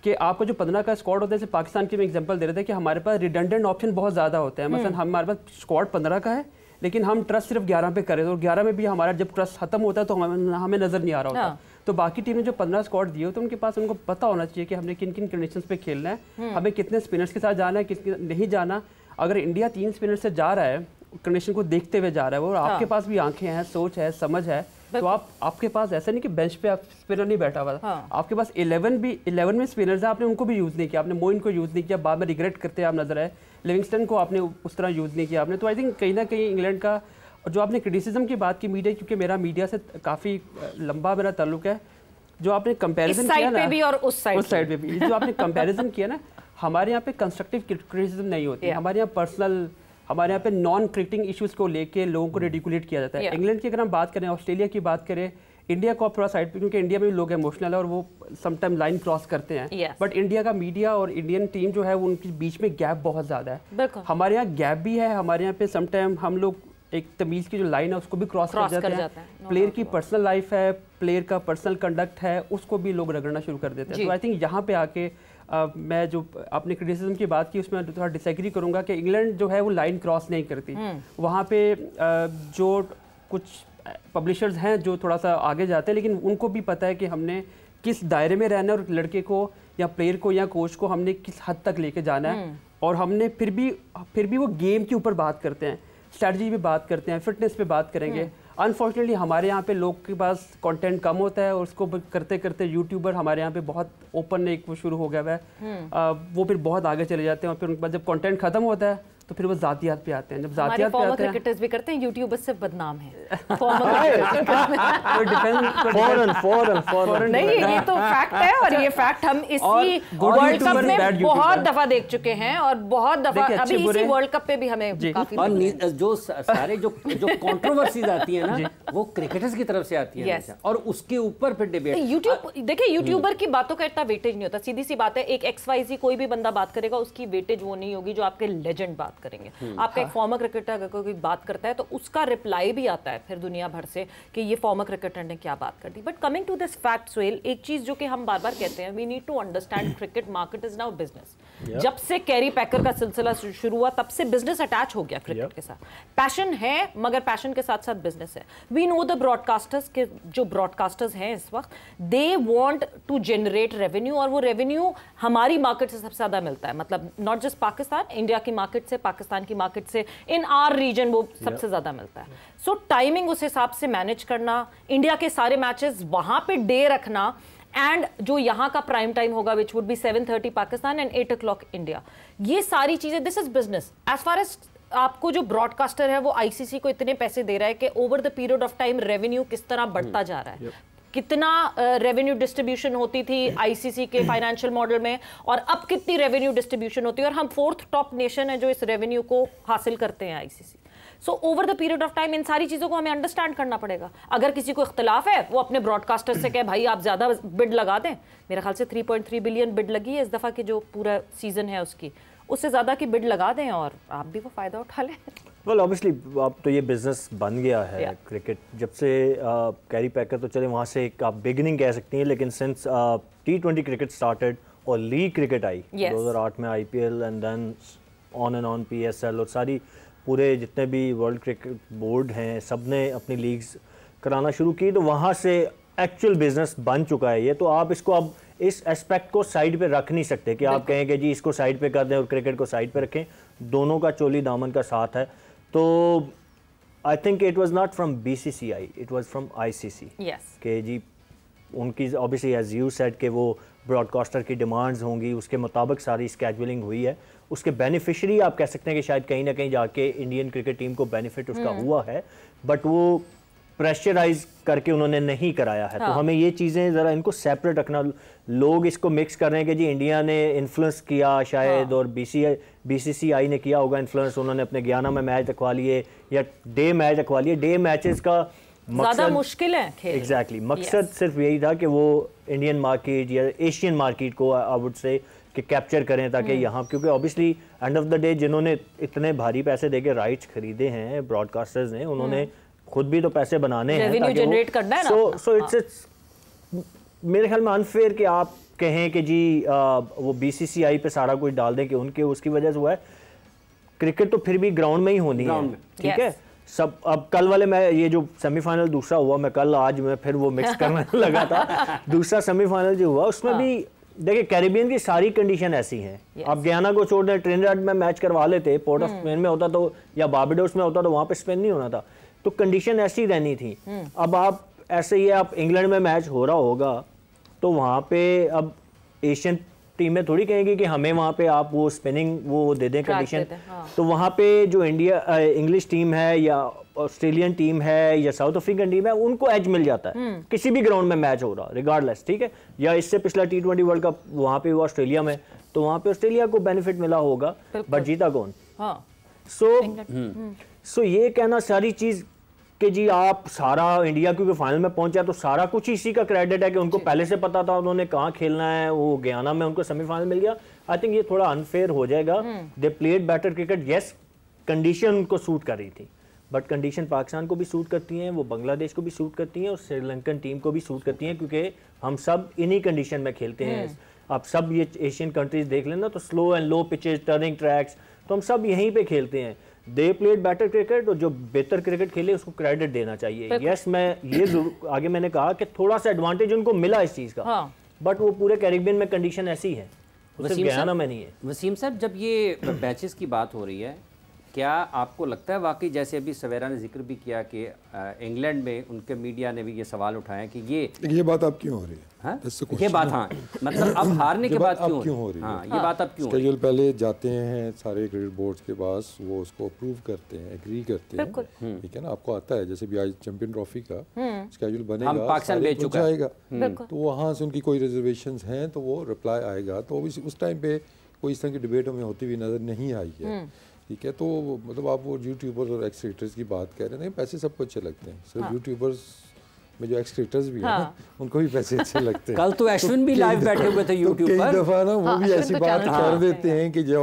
कि आपको जो 15 का स्क्वाड होता है, जैसे पाकिस्तान की मैं एग्जांपल दे रहा था कि हमारे पास रिडंडेंट ऑप्शन बहुत ज़्यादा होते हैं। मसलन हमारे पास स्क्वाड 15 का है, लेकिन हम ट्रस्ट सिर्फ 11 पे करें, तो 11 में भी हमारा जब ट्रस्ट खत्म होता है तो हमें नज़र नहीं आ रहा होता। तो बाकी टीम ने जो 15 स्क्वाड दिए होते हैं, उनके पास उनको पता होना चाहिए कि हमने किन किन कंडीशंस पे खेलना है, हमें कितने स्पिनर्स के साथ जाना है, कितने नहीं जाना। अगर इंडिया 3 स्पिनर से जा रहा है, कंडीशन को देखते हुए जा रहा है, और आपके पास भी आंखें हैं, सोच है, समझ है, तो आपके पास ऐसा नहीं कि बेंच पे आप स्पिनर नहीं बैठा हुआ था, आपके पास 11 में स्पिनर्स हैं, आपने उनको भी यूज़ नहीं किया, आपने मोइन को यूज़ नहीं किया, बाद में रिग्रेट करते आप नजर आए, लिविंगस्टन को आपने उस तरह यूज़ नहीं किया आपने। तो आई थिंक कहीं ना कहीं इंग्लैंड का, और जो आपने क्रिटिसिज्म की बात की मीडिया, क्योंकि मेरा मीडिया से काफ़ी लंबा मेरा ताल्लुक है, जो आपने कंपैरिजन किया ना, भी और उस साइड पे भी जो आपने कंपैरिजन किया ना, हमारे यहाँ पे कंस्ट्रक्टिव क्रिटिसिज्म नहीं होती, हमारे यहाँ पर्सनल, हमारे यहाँ पे नॉन क्रिकेटिंग इश्यूज को लेके लोगों को रेडिकुलेट किया जाता है। इंग्लैंड की अगर हम बात करें, ऑस्ट्रेलिया की बात करें, इंडिया को आप थोड़ा साइड पे, क्योंकि इंडिया में भी लोग इमोशनल है और वो समटाइम लाइन क्रॉस करते हैं, बट इंडिया का मीडिया और इंडियन टीम जो है वो उनके बीच में गैप बहुत ज़्यादा है। हमारे यहाँ गैप भी है, हमारे यहाँ पे समटाइम हम लोग एक तमीज़ की जो लाइन है उसको भी क्रॉस कर जाते हैं। प्लेयर की पर्सनल लाइफ है, प्लेयर का पर्सनल कंडक्ट है, उसको भी लोग रगड़ना शुरू कर देते हैं। तो आई थिंक यहाँ पे आके मैं जो आपने क्रिटिसिज्म की बात की उसमें थोड़ा डिसएग्री करूँगा कि इंग्लैंड जो है वो लाइन क्रॉस नहीं करती। वहाँ पे जो कुछ पब्लिशर्स हैं जो थोड़ा सा आगे जाते हैं, लेकिन उनको भी पता है कि हमने किस दायरे में रहना है और लड़के को या प्लेयर को या कोच को हमने किस हद तक लेके जाना है, और हमने फिर भी वो गेम के ऊपर बात करते हैं, स्ट्रैटेजी पे बात करते हैं, फिटनेस पे बात करेंगे। अनफॉर्चुनेटली हमारे यहाँ पे लोग के पास कंटेंट कम होता है और उसको करते करते यूट्यूबर हमारे यहाँ पे बहुत ओपन एक वो शुरू हो गया है, वो फिर बहुत आगे चले जाते हैं और फिर उनके बाद जब कंटेंट खत्म होता है तो फिर वो जातियात पे आते हैं। जब जातियात पे आते हैं, क्रिकेटर्स भी करते हैं, यूट्यूबर्स से बदनाम है। नहीं, ये तो फैक्ट है और ये फैक्ट हम इसी वर्ल्ड कप में बहुत दफा देख चुके हैं और बहुत दफा अभी इसी वर्ल्ड कप पे भी हमें काफी, और जो सारे जो कंट्रोवर्सीज आती है ना वो क्रिकेटर्स की तरफ से आती है और उसके ऊपर फिर डिबेट। यूट्यूब देखिए, यूट्यूबर की बातों का इतना वेटेज नहीं होता, सीधी सी बात है। एक XYZ कोई भी बंदा बात करेगा, उसकी वेटेज वो नहीं होगी जो आपके लेजेंड बात करेंगे। आपका एक फॉर्मर क्रिकेटर अगर कोई बात करता है तो उसका रिप्लाई भी आता है फिर दुनिया भर से कि ये फॉर्मर क्रिकेटर ने क्या बात कर दी। But coming to this fact Suhail, एक चीज जो कि हम बार बार कहते हैं, we need to understand cricket market is now business. जब से कैरी पैकर का सिलसिला शुरू हुआ तब से बिजनेस अटैच हो गया क्रिकेट के साथ। पैशन है मगर पैशन के साथ साथ बिजनेस है। वी नो द ब्रॉडकास्टर्स के, जो ब्रॉडकास्टर्स हैं इस वक्त, they want to generate revenue, और वो रेवेन्यू हमारी मार्केट से सबसे ज्यादा मिलता है। मतलब नॉट जस्ट पाकिस्तान, इंडिया की मार्केट से पाकिस्तान की मार्केट से, इन आर रीजन वो सबसे ज़्यादा मिलता है। सो टाइमिंग उस हिसाब से मैनेज करना, इंडिया के सारे मैचेस वहाँ पे डे रखना, एंड जो यहाँ का प्राइम टाइम होगा which would be 7:30 Pakistan and 8 o'clock India, ये सारी चीज़ें, this is business. As far as आपको जो ब्रॉडकास्टर है वो आईसीसी को इतने पैसे दे रहा है कि over the period of time revenue किस तरह बढ़ता जा रहा है, कितना रेवेन्यू डिस्ट्रीब्यूशन होती थी आईसीसी के फाइनेंशियल मॉडल में और अब कितनी रेवेन्यू डिस्ट्रीब्यूशन होती है, और हम 4th टॉप नेशन है जो इस रेवेन्यू को हासिल करते हैं ICC. So over the period of time in सारी चीज़ों को हमें अंडरस्टैंड करना पड़ेगा। अगर किसी को इख्तलाफ है वो अपने ब्रॉडकास्टर से कहे भाई आप ज़्यादा बिड लगा दें, मेरे ख्याल से 3.3 बिलियन बिड लगी है इस दफ़ा की जो पूरा सीज़न है उसकी, उससे ज़्यादा की बिड लगा दें और आप भी वो फ़ायदा उठा लें। वेल ऑब्वियसली अब तो ये बिजनेस बन गया है क्रिकेट जब से कैरी पैकर, तो चले वहाँ से एक आप बिगिनिंग कह सकती हैं, लेकिन सिंस T20 क्रिकेट स्टार्टेड और लीग क्रिकेट आई 2008 में IPL and then on and on PSL और सारी पूरे जितने भी वर्ल्ड क्रिकेट बोर्ड हैं सब ने अपनी लीग्स कराना शुरू की, तो वहाँ से एक्चुअल बिजनेस बन चुका है ये। तो आप इसको अब इस एस्पेक्ट को साइड पे रख नहीं सकते कि आप कहें कि जी इसको साइड पे कर दें और क्रिकेट को साइड पे रखें, दोनों का चोली दामन का साथ है। तो I think it was not from BCCI, it was from ICC कि जी उनकी ऑब्वियसली एज यू सेड कि वो ब्रॉडकास्टर की डिमांड्स होंगी, उसके मुताबिक सारी स्केजुलिंग हुई है। उसके बेनिफिशरी आप कह सकते हैं कि शायद कहीं ना कहीं जाके इंडियन क्रिकेट टीम को बेनिफिट उसका हुआ है, बट वो प्रेशराइज करके उन्होंने नहीं कराया है। तो हमें ये चीज़ें ज़रा इनको सेपरेट रखना, लोग इसको मिक्स कर रहे हैं कि जी इंडिया ने इन्फ्लुएंस किया शायद और BCCI ने किया होगा इन्फ्लुएंस, उन्होंने अपने गियाना में मैच रखवा लिए या डे मैच रखवा लिए। डे मैचेस का ज़्यादा मुश्किल है एग्जैक्टली मकसद सिर्फ यही था कि वो इंडियन मार्केट या एशियन मार्केट को आई वुड से कि कैप्चर करें ताकि यहाँ, क्योंकि obviously end of the day जिन्होंने इतने भारी पैसे देके राइट्स खरीदे हैं ब्रॉडकास्टर्स ने, उन्होंने खुद भी तो पैसे बनाने हैं रेवेन्यू जनरेट करना है ना। सो इट्स मेरे ख्याल में अनफेयर कि आप कहें कि जी वो BCCI पे सारा कुछ डाल दें कि उनके उसकी वजह से हुआ है। क्रिकेट तो फिर भी ग्राउंड में ही होनी है, ठीक है सब। अब कल वाले मैं ये जो सेमीफाइनल दूसरा हुआ, मैं कल आज मैं फिर वो मिक्स करने लगा था। दूसरा सेमीफाइनल जो हुआ उसमें भी देखिए कैरिबियन की सारी कंडीशन ऐसी हैं। आप गयाना को छोड़ दें, ट्रिनिडाद में मैच करवा लेते, पोर्ट ऑफ स्पेन में होता तो या बारबाडोस में होता तो वहाँ पे स्पेन नहीं होना था, तो कंडीशन ऐसी रहनी थी। अब आप ऐसे ही आप इंग्लैंड में मैच हो रहा होगा तो वहाँ पे अब एशियन टीमें थोड़ी कहेंगी कि हमें वहाँ पे आप वो स्पिनिंग वो दे दें कंडीशन। तो वहाँ पे जो इंडिया इंग्लिश टीम है या ऑस्ट्रेलियन टीम है या साउथ अफ्रीकन टीम है उनको एज मिल जाता है किसी भी ग्राउंड में मैच हो रहा रिगार्डलेस, ठीक है। या इससे पिछला T20 वर्ल्ड कप वहाँ पे हुआ ऑस्ट्रेलिया में, तो वहाँ पे ऑस्ट्रेलिया को बेनिफिट मिला होगा, बट जीता कौन? सो ये कहना सारी चीज कि जी आप सारा इंडिया क्योंकि फाइनल में पहुंचा तो सारा कुछ इसी का क्रेडिट है कि उनको पहले से पता था उन्होंने कहाँ खेलना है, वो गयाना में उनको सेमीफाइनल मिल गया। आई थिंक ये थोड़ा अनफेयर हो जाएगा। They played better cricket, yes condition उनको सूट कर रही थी, बट कंडीशन पाकिस्तान को भी सूट करती हैं, वो बांग्लादेश को भी सूट करती हैं और श्रीलंकन टीम को भी सूट करती हैं, क्योंकि हम सब इन्हीं कंडीशन में खेलते हैं। आप सब ये एशियन कंट्रीज देख लेना तो slow and low pitches, turning tracks, तो हम सब यहीं पे खेलते हैं। दे प्लेड बेटर क्रिकेट और जो बेहतर क्रिकेट खेले उसको क्रेडिट देना चाहिए। यस मैं ये आगे मैंने कहा कि थोड़ा सा एडवांटेज उनको मिला इस चीज़ का, बट वो पूरे कैरिबियन में कंडीशन ऐसी है, गयाना में नहीं है। वसीम साहब जब ये मैचेस की बात हो रही है, क्या आपको लगता है वाकई जैसे अभी सवेरा ने जिक्र भी किया कि इंग्लैंड में उनके मीडिया ने भी ये सवाल उठाया कि ये बात अब क्यों हो रही है? हाँ? ये बात हाँ मतलब अब हारने के बाद क्यों हो रही है? हाँ, ये बात अब क्यों? स्केड्यूल पहले जाते हैं सारे क्रिकेट बोर्ड्स के पास, वो उसको अप्रूव करते हैं, एग्री करते हैं, ठीक है ना। आपको आता है जैसे भी आज चैंपियन ट्रॉफी का स्केड्यूल बनेगा, पाकिस्तान भेज चुका है, तो वहाँ से उनकी कोई रिजर्वेशंस हैं तो वो रिप्लाई आएगा। तो उस टाइम पे कोई इस तरह की डिबेट हमें होती हुई नजर नहीं आई है, ठीक है। तो मतलब आप वो यूट्यूबर्स और एक्स क्रिएटर्स की बात कह रहे हैं, पैसे सबको अच्छे लगते हैं, सिर्फ यूट्यूबर्स में जो एक्स क्रिएटर्स भी हैं उनको भी पैसे अच्छे लगते हैं। कल तो अश्विन भी लाइव बैठे हुए थे यूट्यूब पर, कई दफ़ा ना वो भी ऐसी बात कर देते हैं कि जो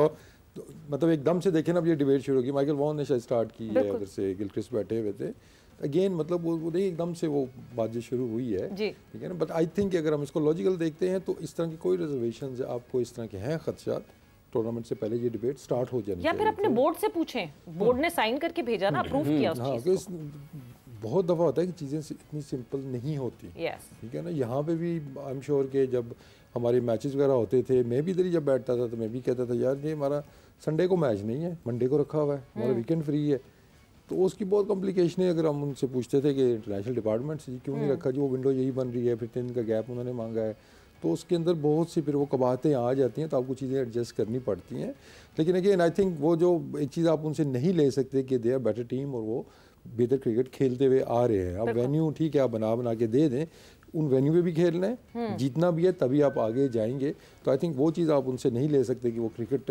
मतलब एकदम से देखें ना, अब ये डिबेट शुरू की, माइकल वॉन ने शायद स्टार्ट की है, उधर से गिलक्रिस्ट बैठे हुए थे अगेन, मतलब वो नहीं एकदम से वो बात जो शुरू हुई है, ठीक है ना। बट आई थिंक अगर हम इसको लॉजिकल देखते हैं तो इस तरह की कोई रिजर्वेशन आपको इस तरह के हैं खदशात, टूर्नामेंट से पहले ये डिबेट स्टार्ट हो जानी या फिर अपने बोर्ड से पूछें, बोर्ड ने साइन करके भेजा ना, अप्रूव किया उस चीज को। बहुत दफ़ा होता है कि चीज़ें इतनी सिंपल नहीं होती, ठीक है ना। यहाँ पे भी आई एम श्योर कि जब हमारे मैचेस वगैरह होते थे, मैं भी इधर ही जब बैठता था तो मैं भी कहता था यार ये हमारा संडे को मैच नहीं है, मंडे को रखा हुआ है, हमारा वीकेंड फ्री है, तो उसकी बहुत कॉम्प्लिकेशन है। अगर हम उनसे पूछते थे कि इंटरनेशनल डिपार्टमेंट से क्यों नहीं रखा, जो विंडो यही बन रही है, फिर 3 दिन का गैप उन्होंने मांगा है, तो उसके अंदर बहुत सी फिर वो कबातें आ जाती हैं, तो आपको चीज़ें एडजस्ट करनी पड़ती हैं। लेकिन अगेन आई थिंक वो जो एक चीज़ आप उनसे नहीं ले सकते कि दे आर बेटर टीम और वो बेहतर क्रिकेट खेलते हुए आ रहे हैं। अब वेन्यू ठीक है, आप बना के दे दें, उन वेन्यू पे भी खेलना है, जीतना भी है, तभी आप आगे जाएंगे। तो आई थिंक वो चीज़ आप उनसे नहीं ले सकते कि वो क्रिकेट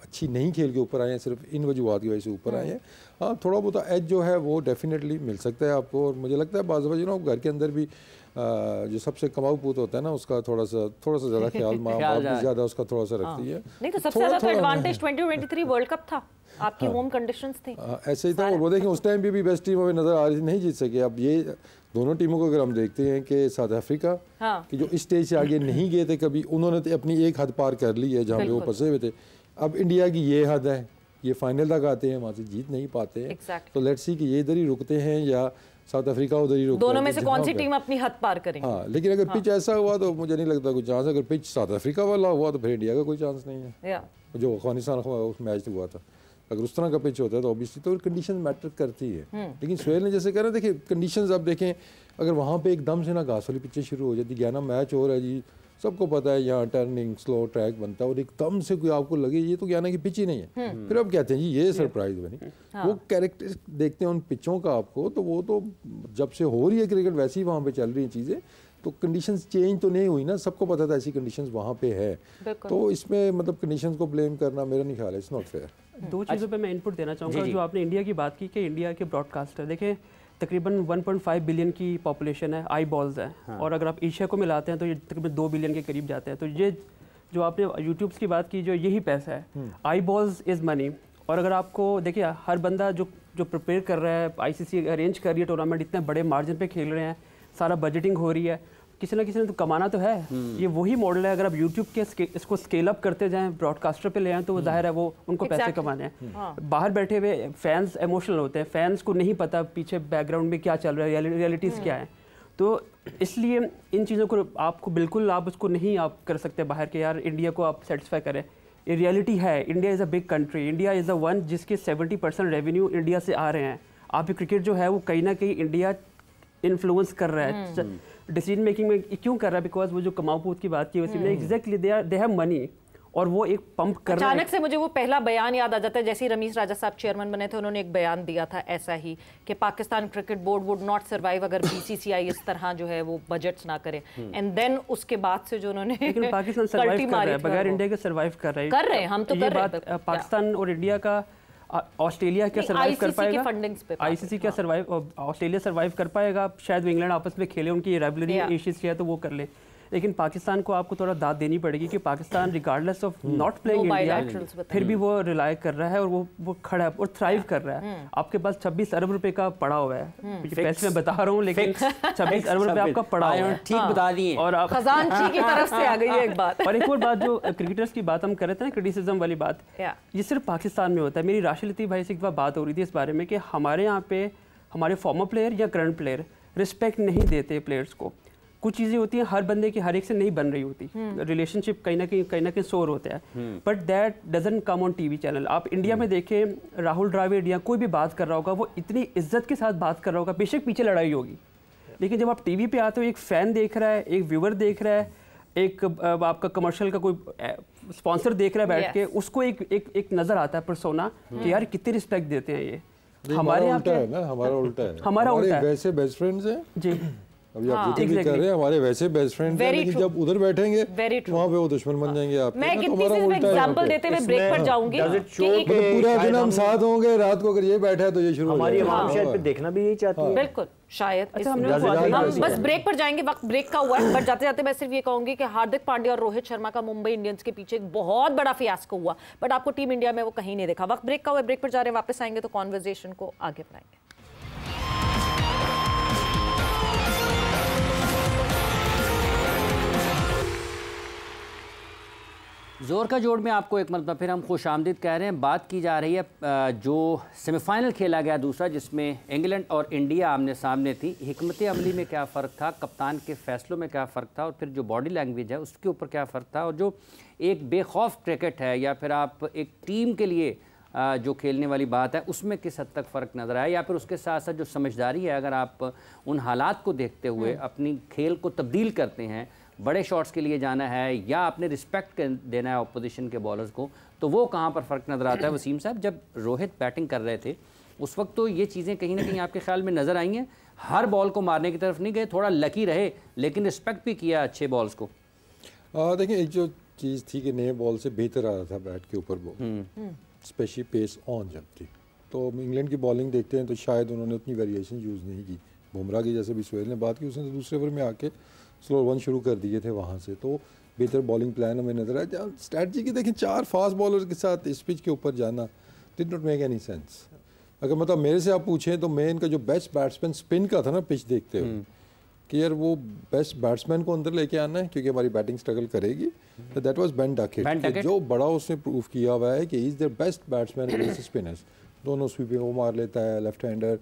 अच्छी नहीं खेल के ऊपर आए हैं, सिर्फ इन वजूहत की वजह से ऊपर आए हैं। हाँ, थोड़ा बहुत एज जो है वो डेफिनेटली मिल सकता है आपको, और मुझे लगता है बाज़ घर के अंदर भी जो सबसे कमाऊ पूत होता है ना, उसका थोड़ा सा ज़्यादा ख्याल माँ बाप भी ज़्यादा उसका थोड़ा सा रखती है। नहीं तो सबसे ज़्यादा तो एडवांटेज 2023 वर्ल्ड कप था, आपकी होम कंडीशंस थी, ऐसे ही था। और वो देखें उस टाइम भी बेस्ट टीम हमें नज़र आ रही थी, नहीं जीत सके। अब ये दोनों टीमों को अगर हम देखते हैं कि साउथ अफ्रीका कि जो इस स्टेज से आगे नहीं गए थे कभी, उन्होंने तो अपनी एक हद पार कर ली है जहाँ पे वो फंसे हुए थे। अब इंडिया की ये हद है, ये फाइनल तक आते हैं, वहाँ से जीत नहीं पाते हैं। तो लेट्स सी कि ये इधर ही रुकते हैं या साउथ अफ्रीका उधर ही रुकता है, दोनों में से कौन सी टीम अपनी हद पार करेंगी। हाँ, लेकिन अगर पिच ऐसा हुआ तो मुझे नहीं लगता कोई चांस। अगर पिच साउथ अफ्रीका वाला हुआ तो फिर इंडिया का कोई चांस नहीं है, जो अफगानिस्तान उस मैच हुआ था। अगर उस तरह का पिच होता है तो ऑब्वियसली तो कंडीशन मैटर करती है। लेकिन सोहेल ने जैसे कह रहे, देखिए कंडीशंस आप देखें, अगर वहाँ पे एकदम से ना घास वाली पिचें शुरू हो जाती, ग्याना मैच हो रहा है जी, सबको पता है यहाँ टर्निंग स्लो ट्रैक बनता है, और एकदम से कोई आपको लगे ये तो ग्याना की पिच ही नहीं है, फिर आप कहते हैं जी ये सरप्राइज बनी। वो कैरेक्टर देखते हैं उन पिचों का आपको, तो वो तो जब से हो रही है क्रिकेट वैसे ही वहाँ पे चल रही हैं चीज़ें, तो कंडीशंस चेंज तो नहीं हुई ना, सबको पता था ऐसी कंडीशंस वहाँ पे है। तो इसमें मतलब कंडीशंस को ब्लेम करना मेरा नहीं ख्याल है, इट्स नॉट फेयर। दो चीज़ों पे मैं इनपुट देना चाहूँगा। जो आपने इंडिया की बात की कि इंडिया के ब्रॉडकास्टर, देखिए तकरीबन 1.5 बिलियन की पॉपुलेशन है, आई बॉल्स है, और अगर आप एशिया को मिलाते हैं तो ये तकरीबन 2 बिलियन के करीब जाते हैं। तो ये जो आपने यूट्यूब्स की बात की, जो यही पैसा है, आई बॉल्स इज़ मनी। और अगर आपको देखिए हर बंदा जो प्रिपेयर कर रहा है, आईसीसी अरेंज कर रही है टूर्नामेंट, इतने बड़े मार्जिन पे खेल रहे हैं, सारा बजटिंग हो रही है, किसी ना किसी ने तो कमाना तो है। ये वही मॉडल है। अगर आप यूट्यूब के इसको स्केल अप करते जाएं, ब्रॉडकास्टर पे ले आएं, तो वो जाहिर है वो उनको पैसे कमाने हैं। बाहर बैठे हुए फैंस इमोशनल होते हैं, फैंस को नहीं पता पीछे बैकग्राउंड में क्या चल रहा है, रियलिटीज़ क्या है। तो इसलिए इन चीज़ों को आपको बिल्कुल आप उसको नहीं आप कर सकते बाहर के, यार इंडिया को आप सेटिस्फाई करें। ये रियलिटी है, India is a big country, India is a one जिसके 70% रेवेन्यू इंडिया से आ रहे हैं। आप क्रिकेट जो है वो कहीं ना कहीं इंडिया इन्फ्लुएंस कर रहा है डिसीजन मेकिंग में। क्यों कर रहा है? बिकॉज वो जो कमाऊपूत की बात की उसमें एग्जैक्टली दे हैव मनी, और वो एक पंप कर रहे हैं। अचानक से मुझे वो पहला बयान याद आ जाता है, जैसे ही रमीज राजा साहब चेयरमैन बने थे, उन्होंने एक बयान दिया था ऐसा ही कि Pakistan cricket board would not survive अगर बीसीसीआई इस तरह जो है वो बजट्स ना करे। एंड देन उसके बाद से जो उन्होंने पाकिस्तान सर्वाइव कर रहा है, बगैर इंडिया के सर्वाइव कर रहे हैं, हम तो कर रहे हैं। पाकिस्तान और इंडिया का, ऑस्ट्रेलिया क्या सर्वाइव कर पाएगा? आईसीसी क्या सर्वाइव, ऑस्ट्रेलिया सर्वाइव कर पाएगा? शायद वो इंग्लैंड आपस में खेले, उनकी राइवलरी एशियस है तो वो कर ले। लेकिन पाकिस्तान को आपको थोड़ा दाद देनी पड़ेगी कि Pakistan regardless of not playing India फिर भी वो रिलाय कर रहा है, और वो खड़ा है और थ्राइव कर रहा है। आपके पास 26 अरब रुपए का पड़ा हुआ है, पैसे मैं बता रहा हूँ, लेकिन 26 अरब रुपए आपका पड़ा हुआ है, ठीक बता दिए। और आप खजानची की तरफ से आ गई है एक बात। और एक और बात, जो क्रिकेटर्स की बात हम कर रहे थे ना, क्रिटिसिज्म वाली बात, ये सिर्फ पाकिस्तान में होता है। मेरी राशिद लतीफ़ भाई से एक बात हो रही थी इस बारे में कि हमारे यहाँ पे हमारे फॉर्मर प्लेयर या करंट प्लेयर रिस्पेक्ट नहीं देते प्लेयर्स को। कुछ चीज़ें होती हैं हर बंदे की हर एक से नहीं बन रही होती, रिलेशनशिप कहीं ना कहीं शोर होता है, but that doesn't come on TV channel. आप इंडिया में देखें, राहुल द्रविड़ या कोई भी बात कर रहा होगा, वो इतनी इज्जत के साथ बात कर रहा होगा, बेशक पीछे लड़ाई होगी, लेकिन जब आप टीवी पे आते हो, एक फ़ैन देख रहा है, एक व्यूअर देख रहा है, एक आपका कमर्शियल का कोई स्पॉन्सर देख रहा है बैठ के, उसको एक नज़र आता है परसोना कि यार कितनी रिस्पेक्ट देते हैं ये। हमारे यहाँ उल्टा है ना, हमारा उल्टा है, हमारा उल्टा है। वैसे बेस्ट फ्रेंड्स हैं जी, अभी आप जिक्र भी कर रहे हैं, हमारे वैसे बेस्ट फ्रेंड हैं, लेकिन जब उधर बैठेंगे वहाँ पे वो दुश्मन बन जाएंगे आपके। मैं कितनी सिर्फ एग्जांपल देते हुए ब्रेक पर जाऊंगी कि पूरा दिन हम साथ होंगे, रात को अगर ये बैठा है तो ये शुरू हमारी आवाम शायद पे देखना भी यही चाहती है। बिल्कुल, शायद हम बस ब्रेक पर जाएंगे, वक्त ब्रेक का हुआ है, बट जाते जाते मैं सिर्फ ये कहूंगी कि हार्दिक पांड्या और रोहित शर्मा का मुंबई इंडियंस के पीछे एक बहुत बड़ा फियास्को हुआ, बट आपको टीम इंडिया में वो कहीं नहीं देखा। वक्त ब्रेक का हुआ, ब्रेक पर जा रहे हैं, वापस आएंगे तो कॉन्वर्सेशन को आगे बढ़ाएंगे। जोर का जोड़ में आपको एक मरतबा फिर हम खुश आमदीद कह रहे हैं। बात की जा रही है जो सेमीफाइनल खेला गया दूसरा, जिसमें इंग्लैंड और इंडिया आमने सामने थी। हिकमत अमली में क्या फ़र्क था, कप्तान के फ़ैसलों में क्या फ़र्क था, और फिर जो बॉडी लैंग्वेज है उसके ऊपर क्या फ़र्क था, और जो एक बेखौफ क्रिकेट है या फिर आप एक टीम के लिए जो खेलने वाली बात है उसमें किस हद तक फ़र्क नज़र आया, या फिर उसके साथ साथ जो समझदारी है, अगर आप उन हालात को देखते हुए अपनी खेल को तब्दील करते हैं, बड़े शॉट्स के लिए जाना है या आपने रिस्पेक्ट देना है अपोजिशन के बॉलर्स को, तो वो कहाँ पर फ़र्क नज़र आता है? वसीम साहब, जब रोहित बैटिंग कर रहे थे उस वक्त तो ये चीज़ें कहीं ना कहीं आपके ख्याल में नज़र आई हैं? हर बॉल को मारने की तरफ नहीं गए, थोड़ा लकी रहे, लेकिन रिस्पेक्ट भी किया अच्छे बॉल्स को। देखिए, एक जो चीज़ थी कि नए बॉल से बेहतर आ रहा था बैट के ऊपर बॉल, स्पेशली पेस ऑन जब थी, तो इंग्लैंड की बॉलिंग देखते हैं तो शायद उन्होंने उतनी वेरिएशन यूज़ नहीं की। बुमराह की जैसे भी सुहेल ने बात की, उसने तो दूसरे ओवर में आके स्लो वन शुरू कर दिए थे वहाँ से, तो बेहतर बॉलिंग प्लान हमें नजर आया। जहाँ स्ट्रैटेजी की देखें, 4 फास्ट बॉलर के साथ इस पिच के ऊपर जाना did not make any sense. अगर मतलब मेरे से आप पूछें तो मैं इनका जो बेस्ट बैट्समैन स्पिन का था ना पिच देखते हुए कि यार वो बेस्ट बैट्समैन को अंदर लेके आना है क्योंकि हमारी बैटिंग स्ट्रगल करेगी, तो दैट वाज बेन डकेट, जो बड़ा उसने प्रूव किया हुआ है कि he is the best batsman against spinners. दोनों स्वीपिंग वो मार लेता है, लेफ्ट हैंडर,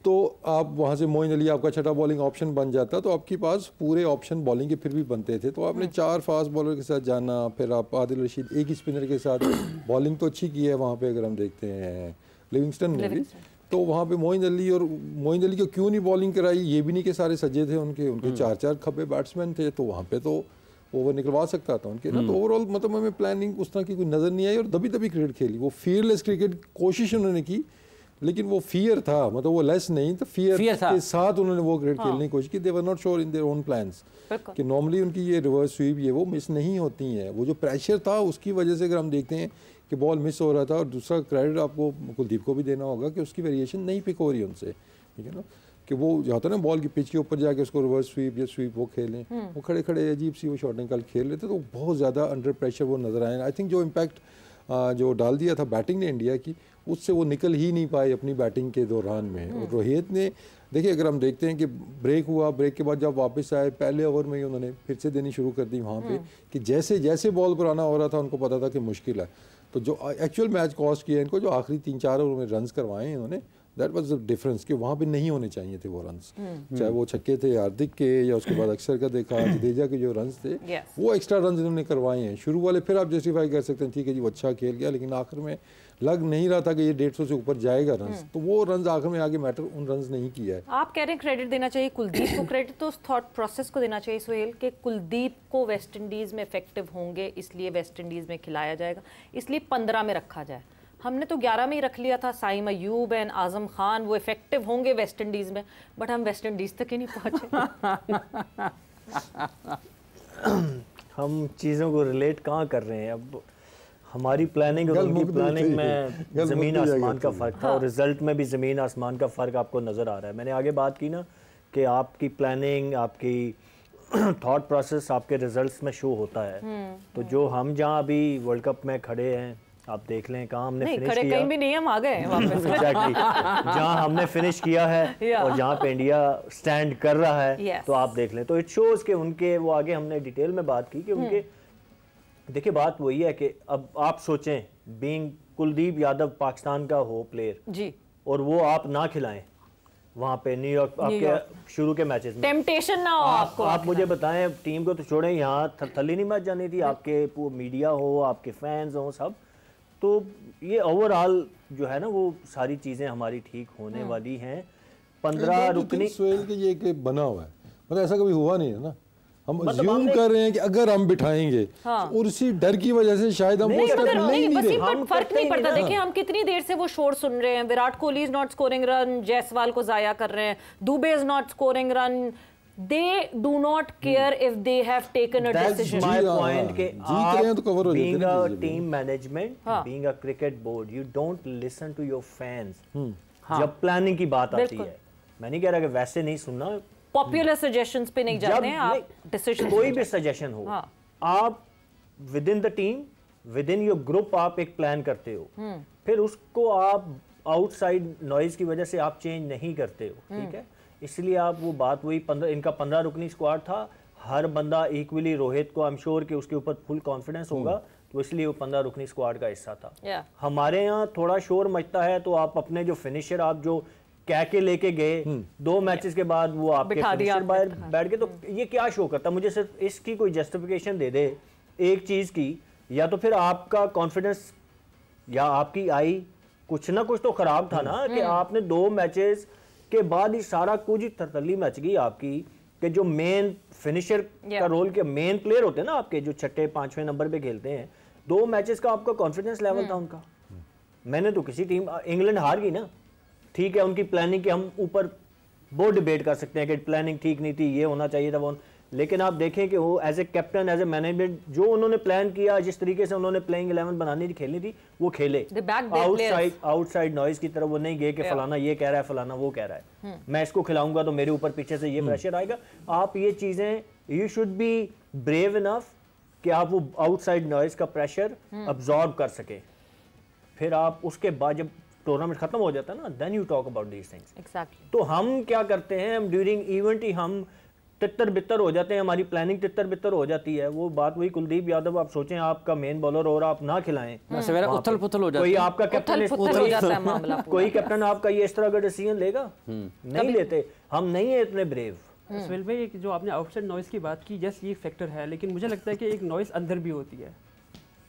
तो आप वहाँ से मोइन अली आपका छठा बॉलिंग ऑप्शन बन जाता, तो आपके पास पूरे ऑप्शन बॉलिंग के फिर भी बनते थे। तो आपने 4 फास्ट बॉलर के साथ जाना, फिर आप आदिल रशीद एक ही स्पिनर के साथ बॉलिंग तो अच्छी की है वहाँ पे, अगर हम देखते हैं लिविंगस्टन ने भी, तो वहाँ पे मोइन अली को क्यों नहीं बॉलिंग कराई, ये भी नहीं कि सारे सजे थे उनके 4-4 खब्बे बैट्समैन थे, तो वहाँ पे तो ओवर निकलवा सकता था उनके ना। तो ओवरऑल मतलब हमें प्लानिंग उस तरह की कोई नज़र नहीं आई और दबी क्रिकेट खेली। वो फियरलेस क्रिकेट कोशिश उन्होंने की, लेकिन वो फियर था, मतलब वो लेस नहीं था, फियर के साथ उन्होंने वो क्रिकेट खेलने की कोशिश की। They were not sure in their own plans कि नॉर्मली उनकी ये रिवर्स स्वीप ये वो मिस नहीं होती हैं। वो जो प्रेशर था उसकी वजह से अगर हम देखते हैं कि बॉल मिस हो रहा था, और दूसरा क्रेडिट आपको कुलदीप को भी देना होगा कि उसकी वेरिएशन नहीं पिक हो रही है उनसे, ठीक है ना, कि वो जाता है ना बॉल की पिच के ऊपर जाके उसको रिवर्स स्वीप या स्वीप वो खेलें, वो खड़े खड़े अजीब सी वो शॉट निकाल खेल रहे थे, तो बहुत ज़्यादा अंडर प्रेशर वो नज़र आए। आई थिंक जो इम्पैक्ट जो डाल दिया था बैटिंग ने इंडिया की, उससे वो निकल ही नहीं पाए अपनी बैटिंग के दौरान में। और रोहित ने देखिए, अगर हम देखते हैं कि ब्रेक हुआ, ब्रेक के बाद जब वापस आए पहले ओवर में ही उन्होंने फिर से देनी शुरू कर दी वहाँ पे, कि जैसे जैसे बॉल पर आना हो रहा था उनको पता था कि मुश्किल है। तो जो एक्चुअल मैच कॉस्ट किया इनको, जो आखिरी 3-4 ओवर में रन्स करवाए इन्होंने, दैट वाज द डिफरेंस, कि वहाँ पे नहीं होने चाहिए थे वो रन्स, चाहे वो छक्के थे हार्दिक के या उसके बाद अक्षर का देखा जडेजा के जो रन्स थे, वो एक्स्ट्रा रन्स इन्होंने करवाए हैं। शुरू वाले फिर आप जस्टिफाई कर सकते हैं, ठीक है जी वो अच्छा खेल गया, लेकिन आखिर में लग नहीं रहा था कि ये 150 से ऊपर जाएगा रन्स, तो वो रन्स आखिर में आगे मैटर उन रन्स नहीं किया है। आप कह रहे हैं क्रेडिट देना चाहिए कुलदीप को, क्रेडिट तो उस थॉट प्रोसेस को देना चाहिए सुहेल, कि कुलदीप को वेस्ट इंडीज़ में इफेक्टिव होंगे इसलिए वेस्ट इंडीज़ में खिलाया जाएगा, इसलिए 15 में रखा जाए। हमने तो 11 में ही रख लिया था, साइम अयूब एंड आजम खान वो इफेक्टिव होंगे वेस्ट इंडीज़ में, बट हम वेस्ट इंडीज़ तक ही नहीं पहुँचे। हम चीज़ों को रिलेट कहाँ कर रहे हैं? अब हमारी प्लानिंग और उनकी प्लानिंग में ज़मीन आसमान का फ़र्क था, और रिज़ल्ट में भी ज़मीन आसमान का फ़र्क आपको नज़र आ रहा है। मैंने आगे बात की ना कि आपकी प्लानिंग, आपकी थॉट प्रोसेस आपके रिजल्ट्स में शो होता है। तो जो हम जहाँ अभी वर्ल्ड कप में खड़े हैं, आप देख लें कहाँ हमने फिनिश किया, कहीं भी नहीं, हम आ गए वापस। एग्जैक्टली जहाँ हमने फिनिश किया है और जहाँ पे इंडिया स्टैंड कर रहा है, तो आप देख लें, तो इट शोज़ के उनके वो आगे हमने डिटेल में बात की कि उनके देखिए बात वही है कि अब आप सोचें, बीइंग कुलदीप यादव पाकिस्तान का हो प्लेयर जी, और वो आप ना खिलाएं वहाँ पे न्यूयॉर्क आपके शुरू के मैचेस में, टेम्पटेशन ना हो आपको। आप मुझे बताएं, टीम को तो छोड़ें, यहाँ थली नहीं मच जानी थी, आपके मीडिया हो, आपके फैंस हो, सब, तो ये ओवरऑल जो है ना वो सारी चीज़ें हमारी ठीक होने वाली हैं। 15 रुकनी सोहेल के ये बना हुआ है, मतलब ऐसा कभी हुआ नहीं है ना, हम अज्यूम कर रहे हैं कि अगर हम बिठाएंगे, और उसी डर की वजह से शायद हम वो स्टेप नहीं रहे। हम फर्क नहीं पड़ता। देखिए हम कितनी देर से वो शोर सुन रहे हैं, Virat Kohli is not scoring run, Jaiswal को जाया कर रहे हैं, Dubey is not scoring run, they do not care if they have taken a decision. That's my point कि आप being a team management, being a cricket board, you don't listen to your fans. जब planning की बात आती है, मैं नहीं कह रहा कि वैसे नहीं सुनना, पॉपुलर सजेशंस पे नहीं जाते हैं आप, डिसीजन कोई भी सजेशन हो, आप with in the team, with in your group आप एक प्लान करते हो, फिर उसको आप आउटसाइड नॉइज की वजह से आप चेंज नहीं करते हो, ठीक है। इसलिए आप वो बात वही 15 इनका 15 रुकनी स्क्वाड था, हर बंदा इक्वली, रोहित को आई एम श्योर कि उसके ऊपर फुल कॉन्फिडेंस होगा तो इसलिए वो 15 रुकनी स्क्वाड का हिस्सा था। हमारे यहाँ थोड़ा शोर मचता है तो आप अपने जो फिनिशर आप जो कह के लेके गए 2 मैचेस के बाद वो आपके फिनिशर बाहर बैठ के, तो ये क्या शो करता? मुझे सिर्फ इसकी कोई जस्टिफिकेशन दे दे एक चीज़ की, या तो फिर आपका कॉन्फिडेंस या आपकी आई कुछ ना कुछ तो खराब था ना कि आपने 2 मैचेस के बाद ही सारा कुछ ही तरतली मच गई आपकी कि जो मेन फिनिशर का रोल के मेन प्लेयर होते हैं ना आपके जो छठे 5वें नंबर पे खेलते हैं, 2 मैचेस का आपका कॉन्फिडेंस लेवल था उनका। मैंने तो किसी टीम, इंग्लैंड हार गई ना, ठीक है उनकी प्लानिंग के हम ऊपर बहुत डिबेट कर सकते हैं कि प्लानिंग ठीक नहीं थी, ये होना चाहिए था वो, लेकिन आप देखें कि वो as a captain as a management जो उन्होंने प्लान किया, जिस तरीके से उन्होंने प्लेइंग 11 बनानी थी खेलनी थी वो खेले। आउटसाइड नॉइज की तरफ वो नहीं गए कि फलाना ये कह रहा है फलाना वो कह रहा है, मैं इसको खिलाऊंगा तो मेरे ऊपर पीछे से ये प्रेशर आएगा। आप ये चीजें you should be brave enough कि आप वो आउटसाइड नॉइज का प्रेशर अब्जॉर्ब कर सके। फिर आप उसके बाद जब टूर्नामेंट खत्म हो जाता है ना, then you talk about these things. Exactly. तो हम क्या करते हैं, हम ड्यूरिंग इवेंट ही हम तितर बितर हो जाते हैं, हमारी प्लानिंग तितर बितर हो जाती है। वो बात वही कुलदीप यादव, आप सोचें आपका मेन बॉलर और आप ना खिलाएं, सवेरा उथल पुथल हो जाता है। कोई आपका कैप्टन कोई कैप्टन आपका ये इस तरह का डिसीजन लेगा? नहीं लेते। हम नहीं है इतने ब्रेव। सुहेल भाई, जो आपने आउटसाइड नॉइज की बात की, यस ये फैक्टर है, लेकिन मुझे लगता है कि एक नॉइज अंदर भी होती है।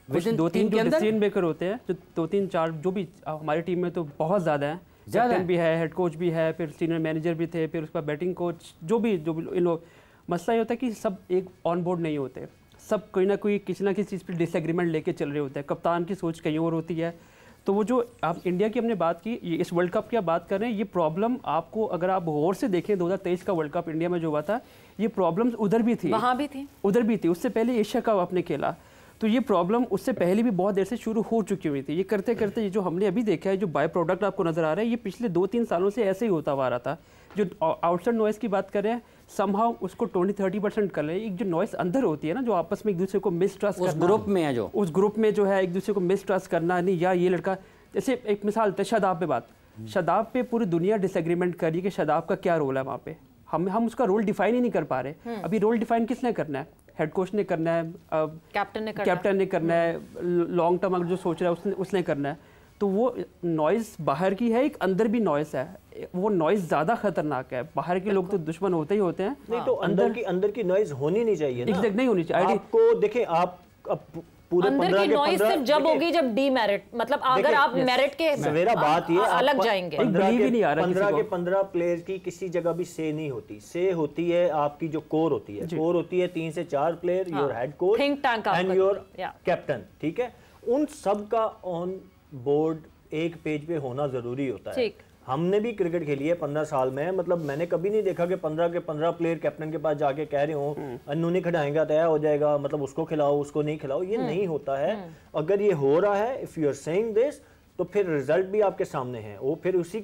कुछ 2-3 जो डिसीजन मेकर होते हैं, जो 2-3-4 जो भी हमारी टीम में तो बहुत ज़्यादा है, कैप्टन भी है, हेड कोच भी है, फिर सीनियर मैनेजर भी थे, फिर उसका बैटिंग कोच, जो भी इन लोग, मसला ये होता है कि सब एक ऑन बोर्ड नहीं होते, सब कोई ना किसी चीज़ पर डिसएग्रीमेंट लेके चल रहे होते हैं। कप्तान की सोच कहीं और होती है। तो वो जो आप इंडिया की हमने बात की, ये इस वर्ल्ड कप की आप बात कर रहे हैं, ये प्रॉब्लम आपको अगर आप गौर से देखें 2023 का वर्ल्ड कप इंडिया में जो हुआ था, ये प्रॉब्लम्स उधर भी थी, वहाँ भी थी, उधर भी थी। उससे पहले एशिया कप आपने खेला, तो ये प्रॉब्लम उससे पहले भी बहुत देर से शुरू हो चुकी हुई थी। ये करते करते ये जो हमने अभी देखा है, जो बाय प्रोडक्ट आपको नज़र आ रहा है, ये पिछले 2-3 सालों से ऐसे ही होता हुआ रहा था। जो आउटसाइड नॉइज़ की बात कर रहे हैं, समहाउ उसको 20-30% कर रहे हैं। एक जो नॉइज़ अंदर होती है ना, जो आपस में एक दूसरे को मिसट्रस्ट करना, ग्रुप में है, जो उस ग्रुप में जो है एक दूसरे को मिसट्रस्ट करना, नहीं या ये लड़का, जैसे एक मिसाल शादाब पे बात, शादाब पे पूरी दुनिया डिसएग्रीमेंट कर रही है कि शादाब का क्या रोल है वहाँ पे। हम उसका रोल डिफाइन ही नहीं कर पा रहे। अभी रोल डिफाइन किसने करना है? हेड कोच ने करना है, कैप्टन ने करना है, लॉन्ग टर्म अगर जो सोच रहा है उसने करना है। तो वो नॉइज़ बाहर की है, एक अंदर भी नॉइज़ है। वो नॉइज़ ज़्यादा खतरनाक है। बाहर के लोग तो दुश्मन होते ही होते हैं, नहीं तो अंदर की नॉइज़ होनी नहीं चाहिए ना। एग्जैक्ट नहीं होनी चाहिए। आपको देखें, आप पूरे अंदर की नॉइज़ सिर्फ जब होगी जब डीमेरिट, मतलब अगर आप मेरिट के सवेरा बात ये अलग जाएंगे। 15 के 15 प्लेयर की किसी जगह भी से नहीं होती। से होती है आपकी जो कोर होती है, कोर होती है 3 से 4 player, your head coach and your captain, ठीक है। उन सब का ऑन बोर्ड एक पेज पे होना जरूरी होता है। हमने भी क्रिकेट खेली है 15 साल में, मतलब मैंने कभी नहीं देखा कि 15 के 15 प्लेयर कैप्टन के पास जाके कह रहे हो अन्नू नहीं खिलाएगा तय हो जाएगा, मतलब उसको खिलाओ उसको नहीं खिलाओ। ये नहीं होता है। अगर ये हो रहा है, if you are saying this, तो फिर रिजल्ट भी आपके सामने है, वो फिर उसी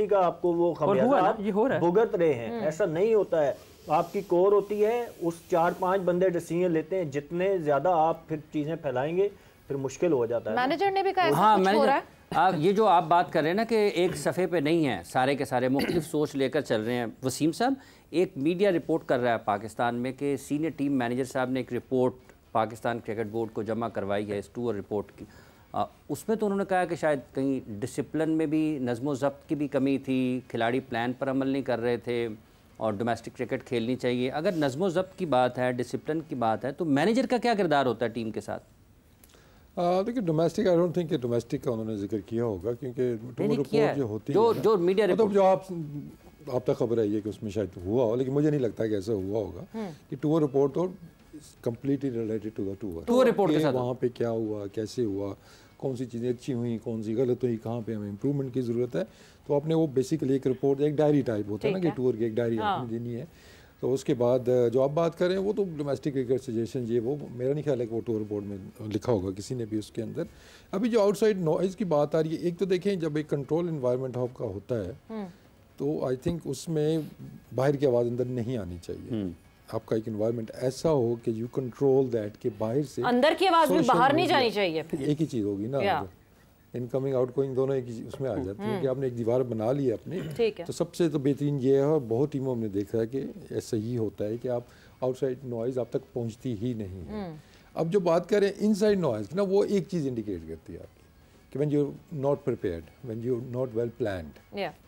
का आपको वो खमियाजा भुगत रहे हैं। ऐसा नहीं होता है। आपकी कोर होती है, उस 4-5 बंदे डिसीजन लेते हैं। जितने ज्यादा आप फिर चीजें फैलाएंगे फिर मुश्किल हो जाता है। मैनेजर ने भी कहा हाँ, हो रहा है। आप ये जो आप बात कर रहे हैं ना कि एक सफ़े पे नहीं है, सारे के सारे मुख्तलिफ सोच लेकर चल रहे हैं। वसीम साहब, एक मीडिया रिपोर्ट कर रहा है पाकिस्तान में कि सीनियर टीम मैनेजर साहब ने एक रिपोर्ट पाकिस्तान क्रिकेट बोर्ड को जमा करवाई है, इस टूर रिपोर्ट की। उसमें तो उन्होंने कहा कि शायद कहीं डिसिप्लिन में भी नज़्म ज़ब्त की भी कमी थी, खिलाड़ी प्लान पर अमल नहीं कर रहे थे और डोमेस्टिक क्रिकेट खेलनी चाहिए। अगर नज़्म ज़ब्त की बात है, डिसिप्लिन की बात है, तो मैनेजर का क्या किरदार होता है टीम के साथ? देखिए डोमेस्टिक, आई डोंट थिंक कि डोमेस्टिक का उन्होंने जिक्र किया होगा, क्योंकि टूर रिपोर्ट जो होती है जो मीडिया रिपोर्ट, जो आप तक खबर आई है कि उसमें शायद हुआ हो, लेकिन मुझे नहीं लगता कि ऐसा हुआ होगा कि टूर रिपोर्ट तो completely related to the tour report के साथ वहाँ पे क्या हुआ, कैसे हुआ, कौन सी चीज़ें अच्छी हुई, कौन सी गलत हुई, कहाँ पे हमें इम्प्रूवमेंट की ज़रूरत है। तो आपने वो बेसिकली एक रिपोर्ट, एक डायरी टाइप होता है ना कि टूर की एक डायरी आपने देनी है। तो उसके बाद जो आप बात करें वो तो डोमेस्टिक क्रिकेट सजेशन ये वो मेरा नहीं ख्याल है कि वो टूर बोर्ड में लिखा होगा किसी ने भी उसके अंदर। अभी जो आउटसाइड नॉइज़ की बात आ रही है, एक तो देखें जब एक कंट्रोल इन्वायरमेंट आपका होता है तो आई थिंक उसमें बाहर की आवाज़ अंदर नहीं आनी चाहिए। आपका एक इन्वायरमेंट ऐसा हो कि यू कंट्रोल दैट कि बाहर से अंदर की आवाज़ भी बाहर नहीं जानी चाहिए। एक ही चीज़ होगी ना, इनकमिंग आउटगोइंग दोनों एक उसमें आ जाती है कि आपने एक दीवार बना ली है अपनी। तो सबसे तो बेहतरीन ये है, और बहुत टीमों में देखा है कि ऐसा ही होता है कि आप आउटसाइड नॉइज़ आप तक पहुंचती ही नहीं है। अब जो बात करें इनसाइड नॉइज की ना, वो एक चीज़ इंडिकेट करती है आपकी कि when you not prepared, when you not well planned,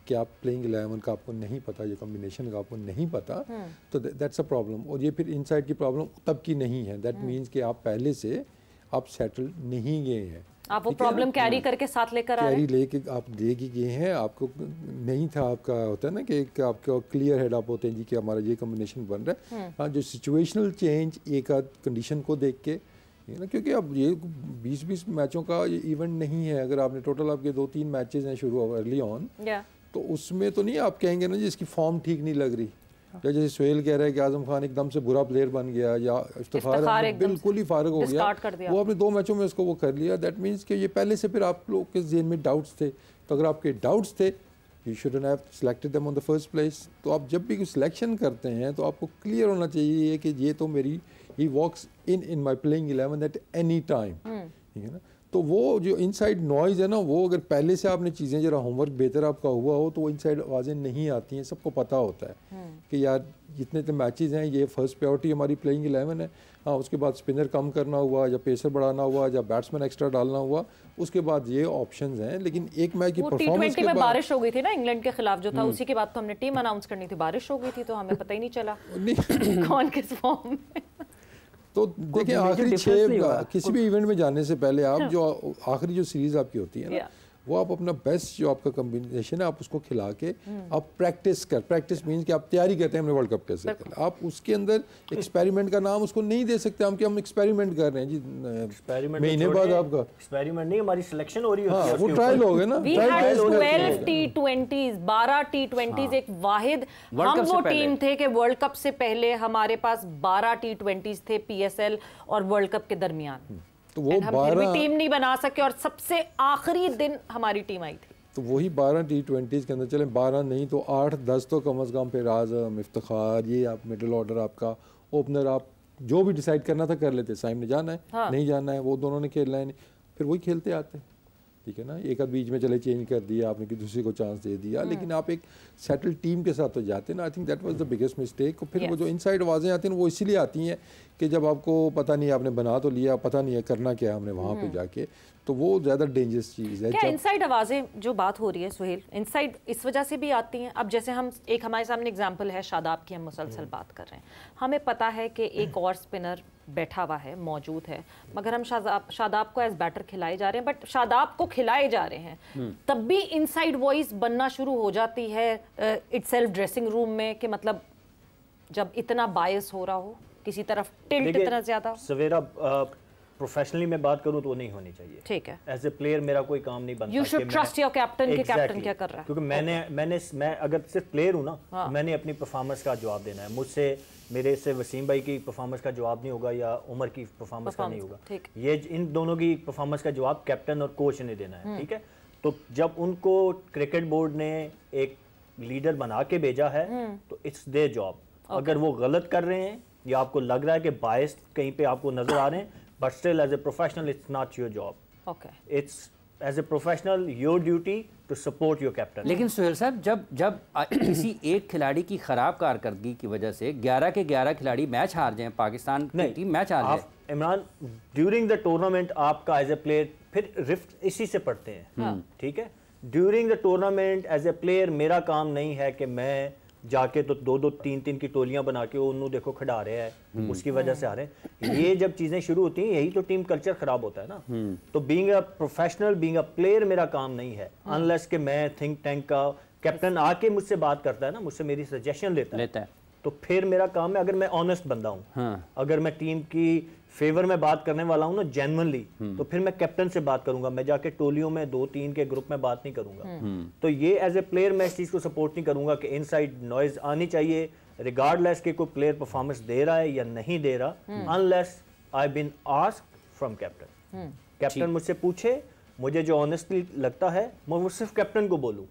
कि आप प्लेइंग 11 का आपको नहीं पता, ये कॉम्बिनेशन का आपको नहीं पता, तो दैट्स अ प्रॉब्लम। और ये फिर इनसाइड की प्रॉब्लम तब की नहीं है, दैट मीन्स कि आप पहले से आप सेटल नहीं गए हैं, आप वो प्रॉब्लम कैरी करके साथ लेकर आ रहे हैं, कैरी लेके आप लेके गए हैं, आपको नहीं था, आपका होता है ना कि आपका क्लियर हेड आप होते हैं जी कि हमारा ये कॉम्बिनेशन बन रहा है। हाँ, जो सिचुएशनल चेंज एक आध कंडीशन को देख के ना, क्योंकि अब ये 20-20 मैचों का ये इवेंट नहीं है। अगर आपने टोटल आपके 2-3 मैचेस हैं शुरू अर्ली ऑन, तो उसमें तो नहीं आप कहेंगे ना जी इसकी फॉर्म ठीक नहीं लग रही, या जैसे सोहेल कह रहा है कि आजम खान एकदम से बुरा प्लेयर बन गया या इफ्तिखार बिल्कुल ही फारग हो गया, वो आपने 2 मैचों में उसको वो कर लिया। दैट मीन्स कि ये पहले से फिर आप लोग के ज़हन में डाउट्स थे, तो अगर आपके डाउट्स थे you shouldn't have selected them on the first place. तो आप जब भी कोई सिलेक्शन करते हैं तो आपको क्लियर होना चाहिए कि ये तो मेरी ही वॉक्स इन माई प्लेइंग 11 एट एनी टाइम, ठीक है ना। तो वो जो इनसाइड नॉइज़ है ना, वो अगर पहले से आपने चीज़ें जरा होमवर्क बेहतर आपका हुआ हो तो वो इनसाइड आवाज़ें नहीं आती हैं। सबको पता होता है कि यार जितने इतने मैचेस हैं, ये फर्स्ट प्रायोरिटी हमारी प्लेइंग 11 है। हाँ, उसके बाद स्पिनर कम करना हुआ या पेसर बढ़ाना हुआ या बैट्समैन एक्स्ट्रा डालना हुआ, उसके बाद ये ऑप्शंस हैं। लेकिन एक मैच की परफॉर्मेंस के बाद बारिश हो गई थी ना इंग्लैंड के खिलाफ जो था, उसी के बाद तो हमने टीम अनाउंस करनी थी, बारिश हो गई थी तो हमें पता ही नहीं चला कौन किस फॉर्म में। तो देखिए आखिरी 6 किसी भी इवेंट में जाने से पहले आप जो आखिरी जो सीरीज आपकी होती है ना, वो आप अपना बेस्ट जो आपका कॉम्बिनेशन है आप उसको खिला के आप प्रैक्टिस मीन्स कि आप तैयारी करते हैं हमने वर्ल्ड कप कैसे करना। आप उसके अंदर एक्सपेरिमेंट का नाम उसको नहीं दे सकते हम कि हम एक्सपेरिमेंट कर रहे हैं जी, एक्सपेरिमेंट महीने बाद आपका एक्सपेरिमेंट नहीं, हमारी सिलेक्शन हो रही होती है, वो ट्रायल हो गए ना। 12 T20s 12 T20s एक वाहिद हम वो टीम थे कि वर्ल्ड कप से पहले हमारे पास 12 T20s थे PSL और वर्ल्ड कप के दरमियान, तो वो हम फिर भी टीम नहीं बना सके और सबसे आखिरी दिन हमारी टीम आई थी। तो वही 12 T20s के अंदर चले 12 नहीं तो 8-10 तो कम से कम फिर आजम इफ्तिखार ये आप मिडिल ऑर्डर आपका ओपनर आप जो भी डिसाइड करना था कर लेते। साइम ने जाना है नहीं जाना है वो दोनों ने खेलना है, फिर वही खेलते आते, ठीक है ना। एक आध बीच में चले चेंज कर दिया आपने कि दूसरे को चांस दे दिया, लेकिन आप एक सेटल टीम के साथ तो जाते ना। I think that was the biggest mistake. फिर वो जो इनसाइड आवाज़ें आती हैं वो इसीलिए आती हैं कि जब आपको पता नहीं आपने बना तो लिया, पता नहीं है करना क्या हमने वहाँ पे जाके, तो वो ज़्यादा डेंजरस चीज़ है। क्या इनसाइड आवाज़ें जो बात हो रही है सुहेल, इनसाइड इस वजह से भी आती हैं? अब जैसे हम एक हमारे सामने एग्जांपल है शादाब की, हम मुसलसल बात कर रहे हैं, हमें पता है कि एक और स्पिनर बैठा हुआ है मौजूद है, मगर हम शादाब को एज बैटर खिलाए जा रहे हैं, बट शादाब को खिलाए जा रहे हैं तब भी इनसाइड वॉइस बनना शुरू हो जाती है इटसेल्फ ड्रेसिंग रूम में, कि मतलब जब इतना बायस हो रहा हो किसी तरफ टिल्ट इतना ज्यादा। सवेरा प्रोफेशनली मैं बात करूं तो वो नहीं होनी चाहिए, ठीक है। एज ए प्लेयर मेरा कोई काम नहीं बनता। You should trust your captain कि कैप्टन क्या कर रहा है, क्योंकि मैं अगर सिर्फ प्लेयर हूं ना, तो मैंने अपनी परफॉर्मेंस का जवाब देना है। मुझसे मेरे से वसीम भाई की परफॉर्मेंस का जवाब नहीं होगा या उमर की परफॉर्मेंस का नहीं होगा, ये इन दोनों की परफॉर्मेंस का जवाब कैप्टन और कोच ने देना है, ठीक है। तो जब उनको क्रिकेट बोर्ड ने एक लीडर बना के भेजा है तो इट्स देयर जॉब। अगर वो गलत कर रहे हैं या आपको लग रहा है कि बायस कहीं पे आपको नजर आ रहे हैं, but still as a professional it's not your job, okay. It's as a professional your duty to support your captain. लेकिन सुहेल साहब जब किसी एक खिलाड़ी की खराब कारकर्दगी की वजह से 11 के 11 खिलाड़ी मैच हार जाएं, पाकिस्तान की टीम मैच हार जाए, इमरान ड्यूरिंग द टूर्नामेंट आपका एज ए प्लेयर फिर रिफ्ट इसी से पढ़ते हैं, ठीक है। During the tournament as a player मेरा काम नहीं है कि मैं जाके तो 2-2 3-3 की टोलियां बना के उन्होंने देखो खिला रहे हैं उसकी वजह से आ रहे हैं। ये जब चीजें शुरू होती हैं यही तो टीम कल्चर खराब होता है ना। तो being a professional being a player मेरा काम नहीं है, अनलेस कि मैं थिंक टैंक का कैप्टन आके मुझसे बात करता है ना, मुझसे मेरी सजेशन लेता है तो फिर मेरा काम है, अगर मैं ऑनेस्ट बंदा हूँ, अगर मैं टीम की फेवर में बात करने वाला हूँ ना जेन्युइनली, तो फिर मैं कैप्टन से बात करूंगा, मैं जाके टोलियों में 2-3 के ग्रुप में बात नहीं करूंगा। तो ये एज ए प्लेयर मैं इस चीज को सपोर्ट नहीं करूंगा कि इनसाइड नॉइज आनी चाहिए रिगार्डलेस कि कोई प्लेयर परफॉर्मेंस दे रहा है या नहीं दे रहा, unless I been asked from captain. Captain मुझसे पूछे, मुझे जो ऑनेस्टली लगता है मैं वो सिर्फ कैप्टन को बोलूं,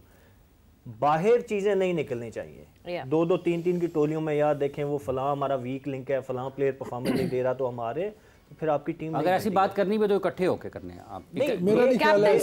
बाहर चीजें नहीं निकलनी चाहिए। 2-2 3-3 की टोलियों में यार देखें वो फलां हमारा वीक लिंक है, फलां प्लेयर परफॉर्मेंस नहीं दे रहा तो हमारे तो फिर आपकी टीम अगर ऐसी बात करनी भी तो इकट्ठे होके करने हैं आप, मेरा नहीं ख्याल है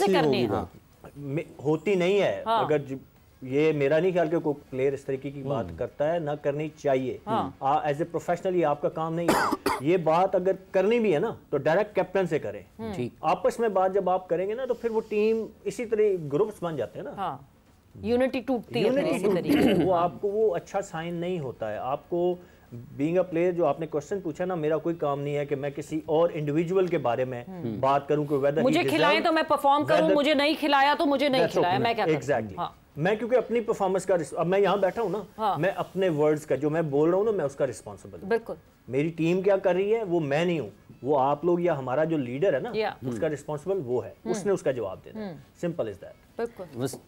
होती नहीं है। अगर ये मेरा नहीं ख्याल कि कोई प्लेयर इस तरीके की बात करता है, ना करनी चाहिए। एज ए प्रोफेशनल ये आपका काम नहीं है। ये बात अगर करनी भी है ना तो डायरेक्ट कैप्टन से करें। ठीक, आपस में बात जब आप करेंगे ना तो फिर वो टीम इसी तरह ग्रुप्स बन जाते हैं ना। हाँ, यूनिटी टूटती है, वो आपको वो अच्छा साइन नहीं होता है। आपको बीइंग अ प्लेयर, जो आपने क्वेश्चन पूछा ना, मेरा कोई काम नहीं है कि मैं किसी और इंडिविजुअल के बारे में बात करूं कि वेदर मुझे खिलाएं तो मैं परफॉर्म करूं, मुझे नहीं खिलाया तो मुझे नहीं खिलाया, मैं क्या करूं? एग्जैक्टली। मैं क्योंकि अपनी परफॉर्मेंस का, अब मैं यहाँ बैठा हूँ ना, मैं अपने वर्ड्स का जो मैं बोल रहा हूँ ना, मैं उसका रिस्पॉन्सिबल हूँ। बिल्कुल। मेरी टीम क्या कर रही है वो मैं नहीं हूँ, वो आप लोग या हमारा जो लीडर है ना, उसका रिस्पॉन्सिबल वो है, उसने उसका जवाब देना है। Simple is that.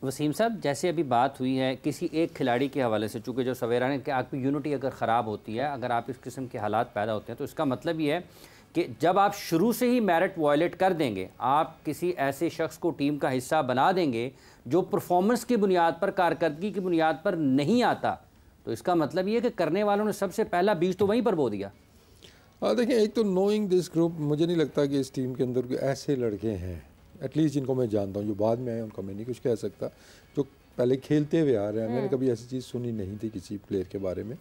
वसीम साहब, जैसे अभी बात हुई है किसी एक खिलाड़ी के हवाले से, चूँकि जो सवेरा ने कि आपकी यूनिटी अगर ख़राब होती है, अगर आप इस किस्म के हालात पैदा होते हैं, तो इसका मतलब ये है कि जब आप शुरू से ही मेरिट वायलेट कर देंगे, आप किसी ऐसे शख्स को टीम का हिस्सा बना देंगे जो परफॉर्मेंस की बुनियाद पर, कारकर्दगी की बुनियाद पर नहीं आता, तो इसका मतलब ये है कि करने वालों ने सबसे पहला बीज तो वहीं पर बो दिया। देखिए, एक तो नोइंग दिस ग्रुप, मुझे नहीं लगता कि इस टीम के अंदर कोई ऐसे लड़के हैं, एटलीस्ट जिनको मैं जानता हूँ, जो बाद में आए उनका मैं नहीं कुछ कह सकता, जो पहले खेलते हुए आ रहे हैं। मैंने कभी ऐसी चीज़ सुनी नहीं थी किसी प्लेयर के बारे में।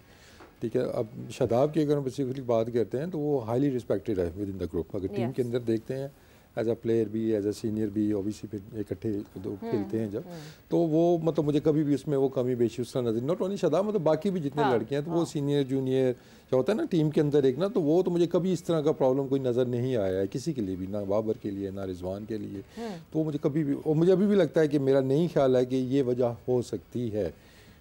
ठीक है, अब शादाब की अगर हम स्पेसिफिकली बात करते हैं तो वो हाईली रिस्पेक्टेड है विद इन द ग्रुप। अगर टीम के अंदर देखते हैं एज अ प्लेयर भी, एज अ सीनियर भी, ओबीसी फिर इकट्ठे दो खेलते हैं जब, तो वो मतलब मुझे कभी भी उसमें वो कमी बेशी उस तरह नजर, नॉट ओनली शादाब, मतलब बाकी भी जितने लड़के हैं, तो वो सीनियर जूनियर जो होता है ना टीम के अंदर एक ना, तो वो तो मुझे कभी इस तरह का प्रॉब्लम कोई नज़र नहीं आया है किसी के लिए भी, ना बाबर के लिए ना रिजवान के लिए। तो मुझे कभी भी, और मुझे अभी भी लगता है कि मेरा नहीं ख्याल है कि ये वजह हो सकती है।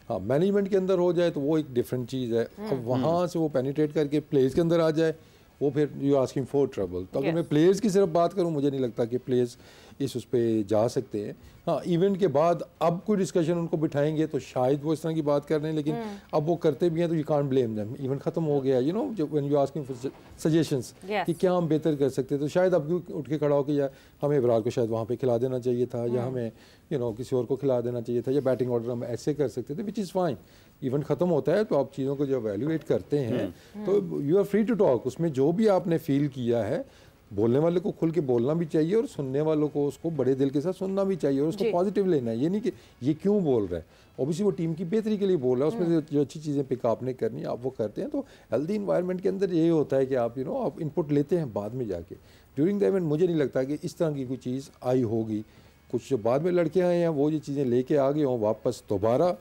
हाँ, मैनेजमेंट के अंदर हो जाए तो वो एक डिफरेंट चीज़ है। अब वहाँ से वो पेनिट्रेट करके प्लेयर्स के अंदर आ जाए, वो फिर यू आस्किंग फॉर ट्रबल। तो अगर मैं प्लेयर्स की सिर्फ बात करूं, मुझे नहीं लगता कि प्लेयर्स इस पे जा सकते हैं। हाँ, इवेंट के बाद अब कोई डिस्कशन उनको बिठाएंगे तो शायद वो इस तरह की बात कर रहे हैं, लेकिन अब वो करते भी हैं तो you can't blame them. Event खत्म हो गया, यू नो, जब when you asking for suggestions कि क्या हम बेहतर कर सकते हैं, तो शायद अब उठ के खड़ा हो कि या हमें इब्रार को शायद वहाँ पे खिला देना चाहिए था, या हमें यू नो किसी और को खिला देना चाहिए था, या बैटिंग ऑर्डर हम ऐसे कर सकते थे, विच इज़ फाइन। इवेंट ख़त्म होता है तो आप चीज़ों को जब वैल्यूएट करते हैं तो you are free to talk. उसमें जो भी आपने फील किया है, बोलने वाले को खुल के बोलना भी चाहिए और सुनने वालों को उसको बड़े दिल के साथ सुनना भी चाहिए और उसको पॉजिटिव लेना है। ये नहीं कि ये क्यों बोल रहा है, ऑब्वियसली वो टीम की बेहतरी के लिए बोल रहा है, उसमें जो अच्छी चीज़ें पिक आपने करनी है आप वो करते हैं। तो हेल्दी इन्वायरमेंट के अंदर यही होता है कि आप यू नो आप इनपुट लेते हैं बाद में जाके। ड्यूरिंग द इवेंट मुझे नहीं लगता कि इस तरह की कोई चीज़ आई होगी। कुछ जो बाद में लड़के आए हैं वो ये चीज़ें लेके आ गए हों वापस दोबारा,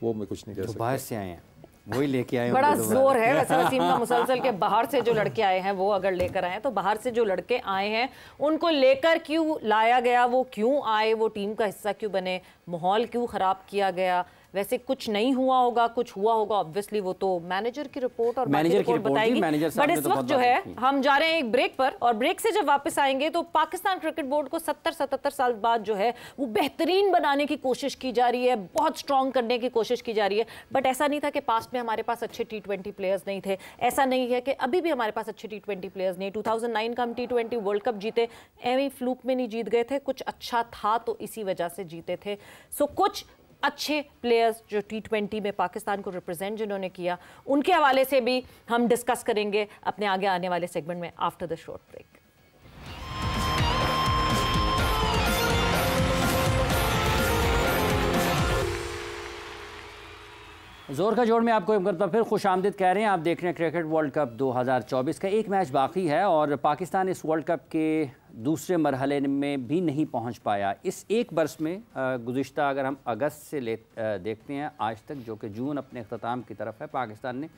वो मैं कुछ नहीं कह सकता। बाहर से आए हैं वही लेके आए, बड़ा जोर है वैसे वसीम का मुसलसल के बाहर से जो लड़के आए हैं वो अगर लेकर आए हैं, तो बाहर से जो लड़के आए हैं उनको लेकर क्यों लाया गया, वो क्यों आए, वो टीम का हिस्सा क्यों बने, माहौल क्यों ख़राब किया गया। वैसे कुछ नहीं हुआ होगा, कुछ हुआ होगा, ऑब्वियसली वो तो मैनेजर की रिपोर्ट और मैनेजर की रिपोर्ट बताएगी। बट इस वक्त जो है हम जा रहे हैं एक ब्रेक पर, और ब्रेक से जब वापस आएंगे तो पाकिस्तान क्रिकेट बोर्ड को 70-77 साल बाद जो है वो बेहतरीन बनाने की कोशिश की जा रही है, बहुत स्ट्रॉन्ग करने की कोशिश की जा रही है। बट ऐसा नहीं था कि पास्ट में हमारे पास अच्छे T20 प्लेयर्स नहीं थे, ऐसा नहीं है कि अभी भी हमारे पास अच्छे T20 प्लेयर्स नहीं। 2009 का हम T20 वर्ल्ड कप जीते, एवं फ्लूक में नहीं जीत गए थे, कुछ अच्छा था तो इसी वजह से जीते थे। सो कुछ अच्छे प्लेयर्स जो T20 में पाकिस्तान को रिप्रेजेंट जिन्होंने किया, उनके हवाले से भी हम डिस्कस करेंगे अपने आगे आने वाले सेगमेंट में आफ्टर द शॉर्ट ब्रेक। जोर का जोड़ में आपको एक बार फिर खुश आमदीद कह रहे हैं। आप देख रहे हैं क्रिकेट वर्ल्ड कप 2024 का एक मैच बाकी है और पाकिस्तान इस वर्ल्ड कप के दूसरे मरहले में भी नहीं पहुंच पाया। इस एक बरस में गुज़िश्ता अगर हम अगस्त से देखते हैं आज तक, जो कि जून अपने अख्ताम की तरफ है, पाकिस्तान ने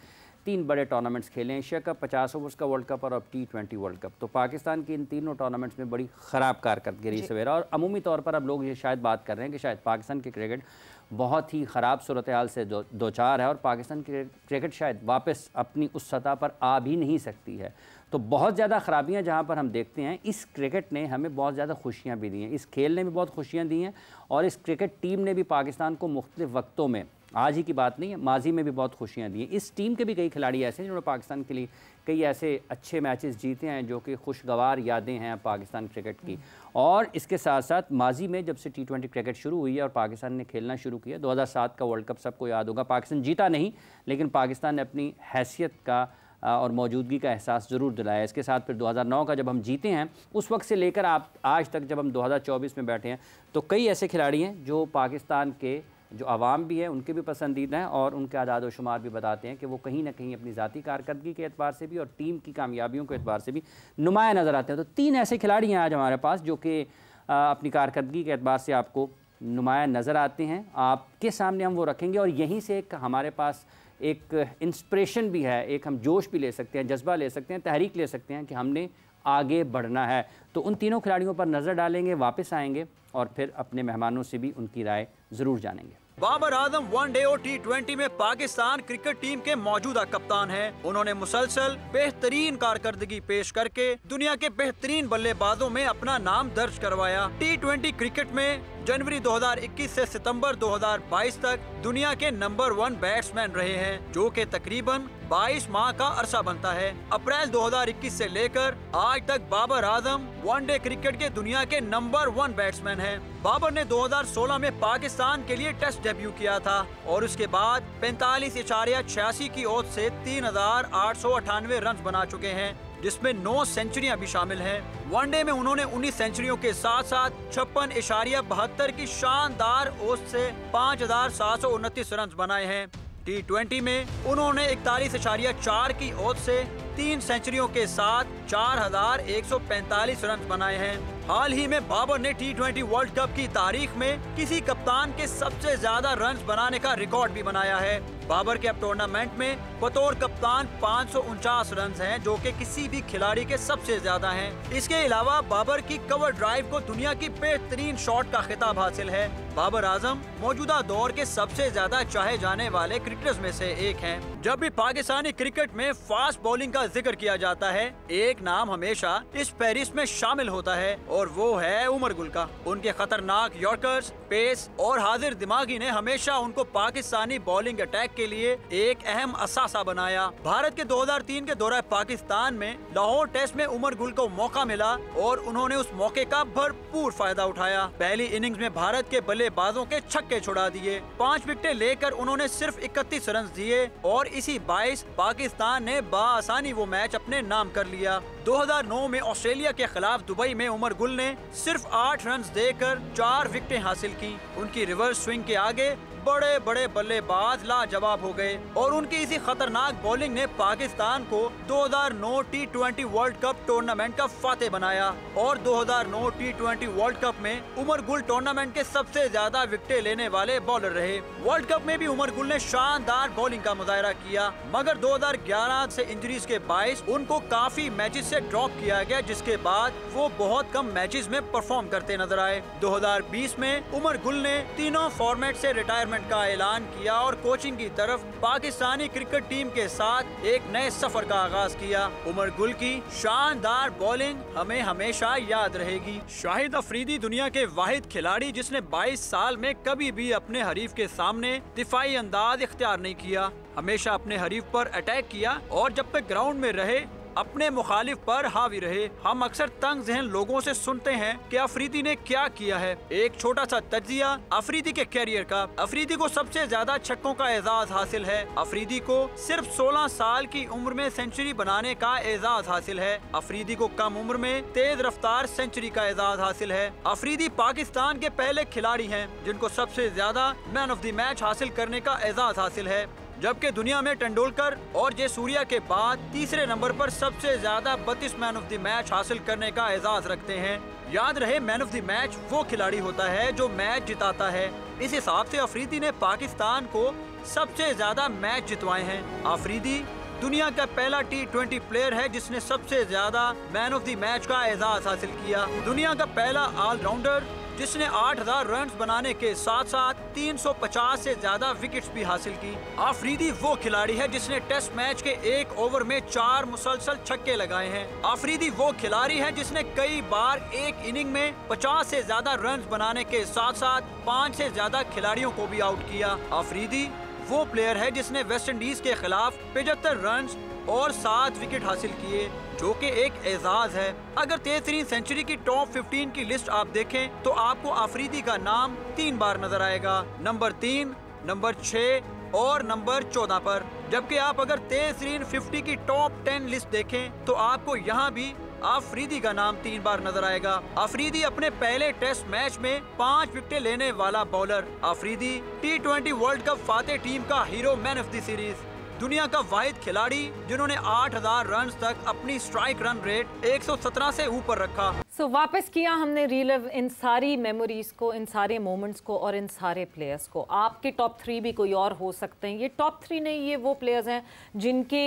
3 बड़े टूर्नामेंट्स खेले हैं, एशिया कप, 50 ओवर्स का वर्ल्ड कप और अब T20 वर्ल्ड कप। तो पाकिस्तान की इन तीनों टूर्नामेंट्स में बड़ी ख़राब कारकर्दगी रही सवेरा, और अमूमी तौर पर अब लोग ये शायद बात कर रहे हैं कि शायद पाकिस्तान की क्रिकेट बहुत ही ख़राब सूरत हाल से दो चार है और पाकिस्तान की क्रिकेट शायद वापस अपनी उस सतह पर आ भी नहीं सकती है। तो बहुत ज़्यादा ख़राबियाँ जहाँ पर हम देखते हैं, इस क्रिकेट ने हमें बहुत ज़्यादा खुशियाँ भी दी हैं, इस खेल ने भी बहुत खुशियाँ दी हैं, और इस क्रिकेट टीम ने भी पाकिस्तान को मुख्तलिफ़ वक्तों में, आज ही की बात नहीं है, माजी में भी बहुत खुशियाँ दी हैं। इस टीम के भी कई खिलाड़ी ऐसे हैं जिन्होंने पाकिस्तान के लिए कई ऐसे अच्छे मैचेस जीते हैं जो कि खुशगवार यादें हैं पाकिस्तान क्रिकेट की। और इसके साथ साथ माजी में जब से T20 क्रिकेट शुरू हुई है और पाकिस्तान ने खेलना शुरू किया, 2007 का वर्ल्ड कप सबको याद होगा, पाकिस्तान जीता नहीं लेकिन पाकिस्तान ने अपनी हैसियत का और मौजूदगी का एहसास ज़रूर दिलाया। इसके साथ फिर 2009 का जब हम जीते हैं, उस वक्त से लेकर आप आज तक जब हम 2024 में बैठे हैं, तो कई ऐसे खिलाड़ी हैं जो पाकिस्तान के जो आवाम भी है उनके भी पसंदीदा हैं, और उनके आदाद व शुमार भी बताते हैं कि वो कहीं ना कहीं अपनी ज़ाती कारकर्दगी के एतबार से भी और टीम की कामयाबियों के एतबार से भी नुमाया नज़र आते हैं। तो 3 ऐसे खिलाड़ी हैं आज हमारे पास जो कि अपनी कारकर्दगी के एतबार से आपको नुमाया नज़र आते हैं। आपके सामने हम वो रखेंगे और यहीं से एक हमारे पास एक इंस्पिरेशन भी है, एक हम जोश भी ले सकते हैं, जज्बा ले सकते हैं, तहरीक ले सकते हैं कि हमने आगे बढ़ना है। तो उन तीनों खिलाड़ियों पर नज़र डालेंगे, वापस आएंगे और फिर अपने मेहमानों से भी उनकी राय ज़रूर जानेंगे। बाबर आजम वनडे और T20 में पाकिस्तान क्रिकेट टीम के मौजूदा कप्तान हैं। उन्होंने मुसलसल बेहतरीन कारकर्दगी पेश करके दुनिया के बेहतरीन बल्लेबाजों में अपना नाम दर्ज करवाया। T20 क्रिकेट में जनवरी 2021 से सितंबर 2022 तक दुनिया के नंबर 1 बैट्समैन रहे हैं, जो कि तकरीबन 22 माह का अरसा बनता है। अप्रैल 2021 से लेकर आज तक बाबर आजम वनडे क्रिकेट के दुनिया के नंबर 1 बैट्समैन हैं। बाबर ने 2016 में पाकिस्तान के लिए टेस्ट डेब्यू किया था और उसके बाद 45.86 की औसत से 3,898 रन बना चुके हैं, जिसमें 9 सेंचुरियां भी शामिल हैं। वनडे में उन्होंने 19 सेंचुरियों के साथ साथ 56.72 की शानदार औसत से 5,729 रन बनाए हैं। T20 में उन्होंने 41.4 की औसत से 3 सेंचुरियों के साथ 4,145 रन बनाए हैं। हाल ही में बाबर ने T20 वर्ल्ड कप की तारीख में किसी कप्तान के सबसे ज्यादा रन बनाने का रिकॉर्ड भी बनाया है। बाबर के अब टूर्नामेंट में बतौर कप्तान 549 रन हैं, जो कि किसी भी खिलाड़ी के सबसे ज्यादा हैं। इसके अलावा बाबर की कवर ड्राइव को दुनिया की बेहतरीन शॉट का खिताब हासिल है। बाबर आजम मौजूदा दौर के सबसे ज्यादा चाहे जाने वाले क्रिकेटर्स में से एक हैं। जब भी पाकिस्तानी क्रिकेट में फास्ट बॉलिंग का जिक्र किया जाता है, एक नाम हमेशा इस फहरिस्त में शामिल होता है और वो है उमर गुल का। उनके खतरनाक यॉर्कर्स, पेस और हाजिर दिमागी ने हमेशा उनको पाकिस्तानी बॉलिंग अटैक के लिए एक अहम असासा बनाया। भारत के 2003 के दौरे पाकिस्तान में लाहौर टेस्ट में उमर गुल को मौका मिला और उन्होंने उस मौके का भरपूर फायदा उठाया। पहली इनिंग्स में भारत के बल्लेबाजों के छक्के छुड़ा दिए। 5 विकेटें लेकर उन्होंने सिर्फ 31 रन दिए और इसी 22 पाकिस्तान ने बआसानी वो मैच अपने नाम कर लिया। 2009 में ऑस्ट्रेलिया के खिलाफ दुबई में उमर गुल ने सिर्फ 8 रन देकर 4 विकेटें हासिल की। उनकी रिवर्स स्विंग के आगे बड़े बड़े बल्लेबाज लाजवाब हो गए और उनकी इसी खतरनाक बॉलिंग ने पाकिस्तान को 2009 T20 वर्ल्ड कप टूर्नामेंट का फातेह बनाया और 2009 T20 वर्ल्ड कप में उमर गुल टूर्नामेंट के सबसे ज्यादा विकेटें लेने वाले बॉलर रहे। वर्ल्ड कप में भी उमर गुल ने शानदार बॉलिंग का मुजाहरा किया, मगर 2011 से इंजरीज के बायस उनको काफी मैचेस से ड्रॉप किया गया, जिसके बाद वो बहुत कम मैचेस में परफॉर्म करते नजर आए। 2020 में उमर गुल ने तीनों फॉर्मेट से रिटायरमेंट का ऐलान किया और कोचिंग की तरफ पाकिस्तानी क्रिकेट टीम के साथ एक नए सफर का आगाज किया। उमर गुल की शानदार बॉलिंग हमें हमेशा याद रहेगी। शाहिद अफरीदी दुनिया के वाहिद खिलाड़ी जिसने 22 साल में कभी भी अपने हरीफ के सामने दिफाई अंदाज इख्तियार नहीं किया, हमेशा अपने हरीफ पर अटैक किया और जब तक ग्राउंड में रहे अपने मुखालिफ पर हावी रहे। हम अक्सर तंग ज़हन लोगों से सुनते हैं कि अफरीदी ने क्या किया है। एक छोटा सा तज्जिया अफरीदी के कैरियर का। अफरीदी को सबसे ज्यादा छक्कों का एजाज हासिल है। अफरीदी को सिर्फ 16 साल की उम्र में सेंचुरी बनाने का एजाज हासिल है। अफरीदी को कम उम्र में तेज रफ्तार सेंचुरी का एजाज हासिल है। अफरीदी पाकिस्तान के पहले खिलाड़ी हैं जिनको सबसे ज्यादा मैन ऑफ द मैच हासिल करने का एजाज हासिल है, जबकि दुनिया में तेंदुलकर और जयसूर्या के बाद तीसरे नंबर पर सबसे ज्यादा 32 मैन ऑफ द मैच हासिल करने का एजाज रखते हैं। याद रहे, मैन ऑफ द मैच वो खिलाड़ी होता है जो मैच जिताता है। इस हिसाब से अफरीदी ने पाकिस्तान को सबसे ज्यादा मैच जितवाए हैं। अफरीदी दुनिया का पहला T20 प्लेयर है जिसने सबसे ज्यादा मैन ऑफ द मैच का एजाज हासिल किया। दुनिया का पहला ऑलराउंडर जिसने 8000 रन बनाने के साथ साथ 350 से ज्यादा विकेट्स भी हासिल की। अफरीदी वो खिलाड़ी है जिसने टेस्ट मैच के 1 ओवर में 4 मुसलसल छक्के लगाए हैं। अफरीदी वो खिलाड़ी है जिसने कई बार एक इनिंग में 50 से ज्यादा रन बनाने के साथ साथ 5 से ज्यादा खिलाड़ियों को भी आउट किया। अफरीदी वो प्लेयर है जिसने वेस्ट इंडीज के खिलाफ 75 रन और 7 विकेट हासिल किए, जो कि एक एजाज है। अगर 13वीं सेंचुरी की टॉप 15 की लिस्ट आप देखें तो आपको अफरीदी का नाम 3 बार नजर आएगा, नंबर 3, नंबर 6 और नंबर 14 पर। जबकि आप अगर 13वीं 50 की टॉप 10 लिस्ट देखें तो आपको यहाँ भी आफरीदी का नाम 3 बार नजर आएगा। आफरीदी अपने पहले टेस्ट मैच में 5 विकेटें लेने वाला bowler. Afridi T20 world cup फातेह टीम का hero, man of the series, दुनिया का वाहिद खिलाड़ी जिन्होंने 8000 रन तक अपनी स्ट्राइक रन रेट 117 से ऊपर रखा। वापस किया हमने रिलिव इन सारी मेमोरीज को, इन सारे मोमेंट्स को और इन सारे प्लेयर्स को। आपके टॉप 3 भी कोई और हो सकते हैं, ये टॉप 3 नहीं, ये वो प्लेयर्स हैं जिनके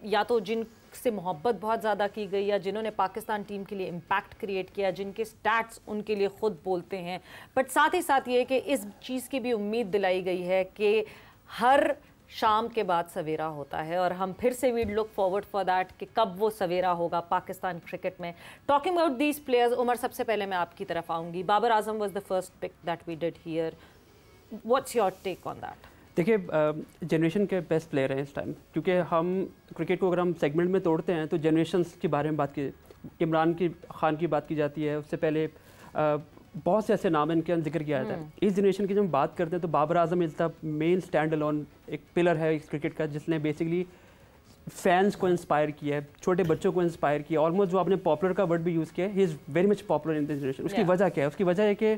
या तो जिनसे मोहब्बत बहुत ज़्यादा की गई या जिन्होंने पाकिस्तान टीम के लिए इम्पैक्ट क्रिएट किया, जिनके स्टैट्स उनके लिए खुद बोलते हैं। बट साथ ही साथ ये कि इस चीज़ की भी उम्मीद दिलाई गई है कि हर शाम के बाद सवेरा होता है और हम फिर से we look forward for that कि कब वो सवेरा होगा पाकिस्तान क्रिकेट में। Talking about these players, Umar सबसे पहले मैं आपकी तरफ आऊँगी। Babar Azam was the first pick that we did here, what's your take on that? देखिए, जनरेशन के बेस्ट प्लेयर हैं इस टाइम, क्योंकि हम क्रिकेट को अगर हम सेगमेंट में तोड़ते हैं तो जनरेशन्स के बारे में बात की, इमरान खान की बात की जाती है, उससे पहले बहुत से ऐसे नाम हैं इनके जिक्र किया जाता है। इस जनरेशन की जब हम बात करते हैं तो Babar Azam is the main stand alone एक पिलर है इस क्रिकेट का, जिसने बेसिकली फैंस को इंस्पायर किया है, छोटे बच्चों को इंस्पायर किया। ऑलमोस्ट जो आपने पॉपुलर का वर्ड भी यूज़ किया है, he is very much popular in this generation. उसकी वजह क्या है? उसकी वजह है कि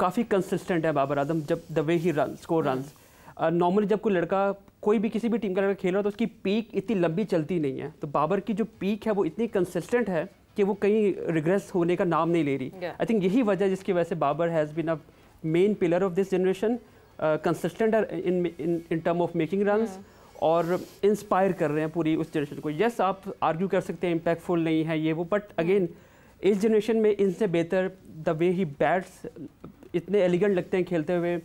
काफ़ी कंसिस्टेंट है बाबर आजम, जब the way he run score runs. Normally जब कोई लड़का, कोई भी किसी भी टीम का लड़का खेल रहा है तो उसकी पीक इतनी लंबी चलती नहीं है, तो बाबर की जो पीक है वो इतनी कंसिस्टेंट है कि वो कहीं रिग्रेस होने का नाम नहीं ले रही। आई थिंक यही वजह जिसकी वजह से Babar has been a main pillar of this generation, consistent in term of making runs और इंस्पायर कर रहे हैं पूरी उस जनरेशन को। यस, आप आर्ग्यू कर सकते हैं इम्पैक्टफुल नहीं है ये वो, बट अगेन इस जनरेशन में इनसे बेहतर द वे ही बैट्स, इतने एलिगेंट लगते हैं खेलते हुए,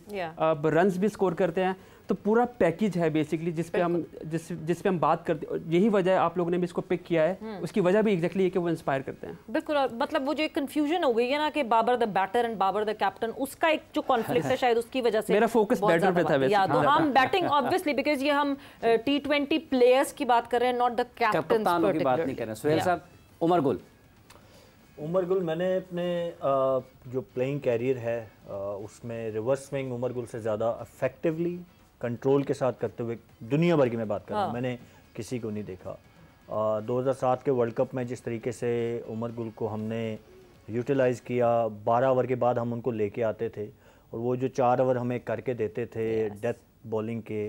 रन्स भी स्कोर करते हैं, तो पूरा पैकेज है बेसिकली जिस पे हम बात करते हैं। यही वजह है आप लोगों ने भी इसको पिक किया है, उसकी वजह भी एग्जैक्टली है कि वो इंस्पायर करते हैं। बिल्कुल, मतलब वो जो एक कंफ्यूजन हो गई है ना कि Babar the batter and Babar the captain, उसका एक जो कॉन्फ्लिक्ट है शायद उसकी वजह से मेरा फोकस बैटर पे था वैसे। तो हम बैटिंग ऑब्वियसली, बिकॉज ये हम T20 प्लेयर्स की बात कर रहे हैं, नॉट द कैप्टन की बात नहीं कर रहे हैं। सुहेल साहब, उमर गुल, मैंने अपने जो प्लेइंग कैरियर है उसमें रिवर्स स्विंग उमर गुल से ज़्यादा इफेक्टिवली कंट्रोल के साथ करते हुए दुनिया भर की मैं बात कर रहा हूँ, मैंने किसी को नहीं देखा। 2007 के वर्ल्ड कप में जिस तरीके से उमर गुल को हमने यूटिलाइज़ किया, 12 ओवर के बाद हम उनको लेके आते थे और वो जो 4 ओवर हमें करके देते थे डेथ बॉलिंग के,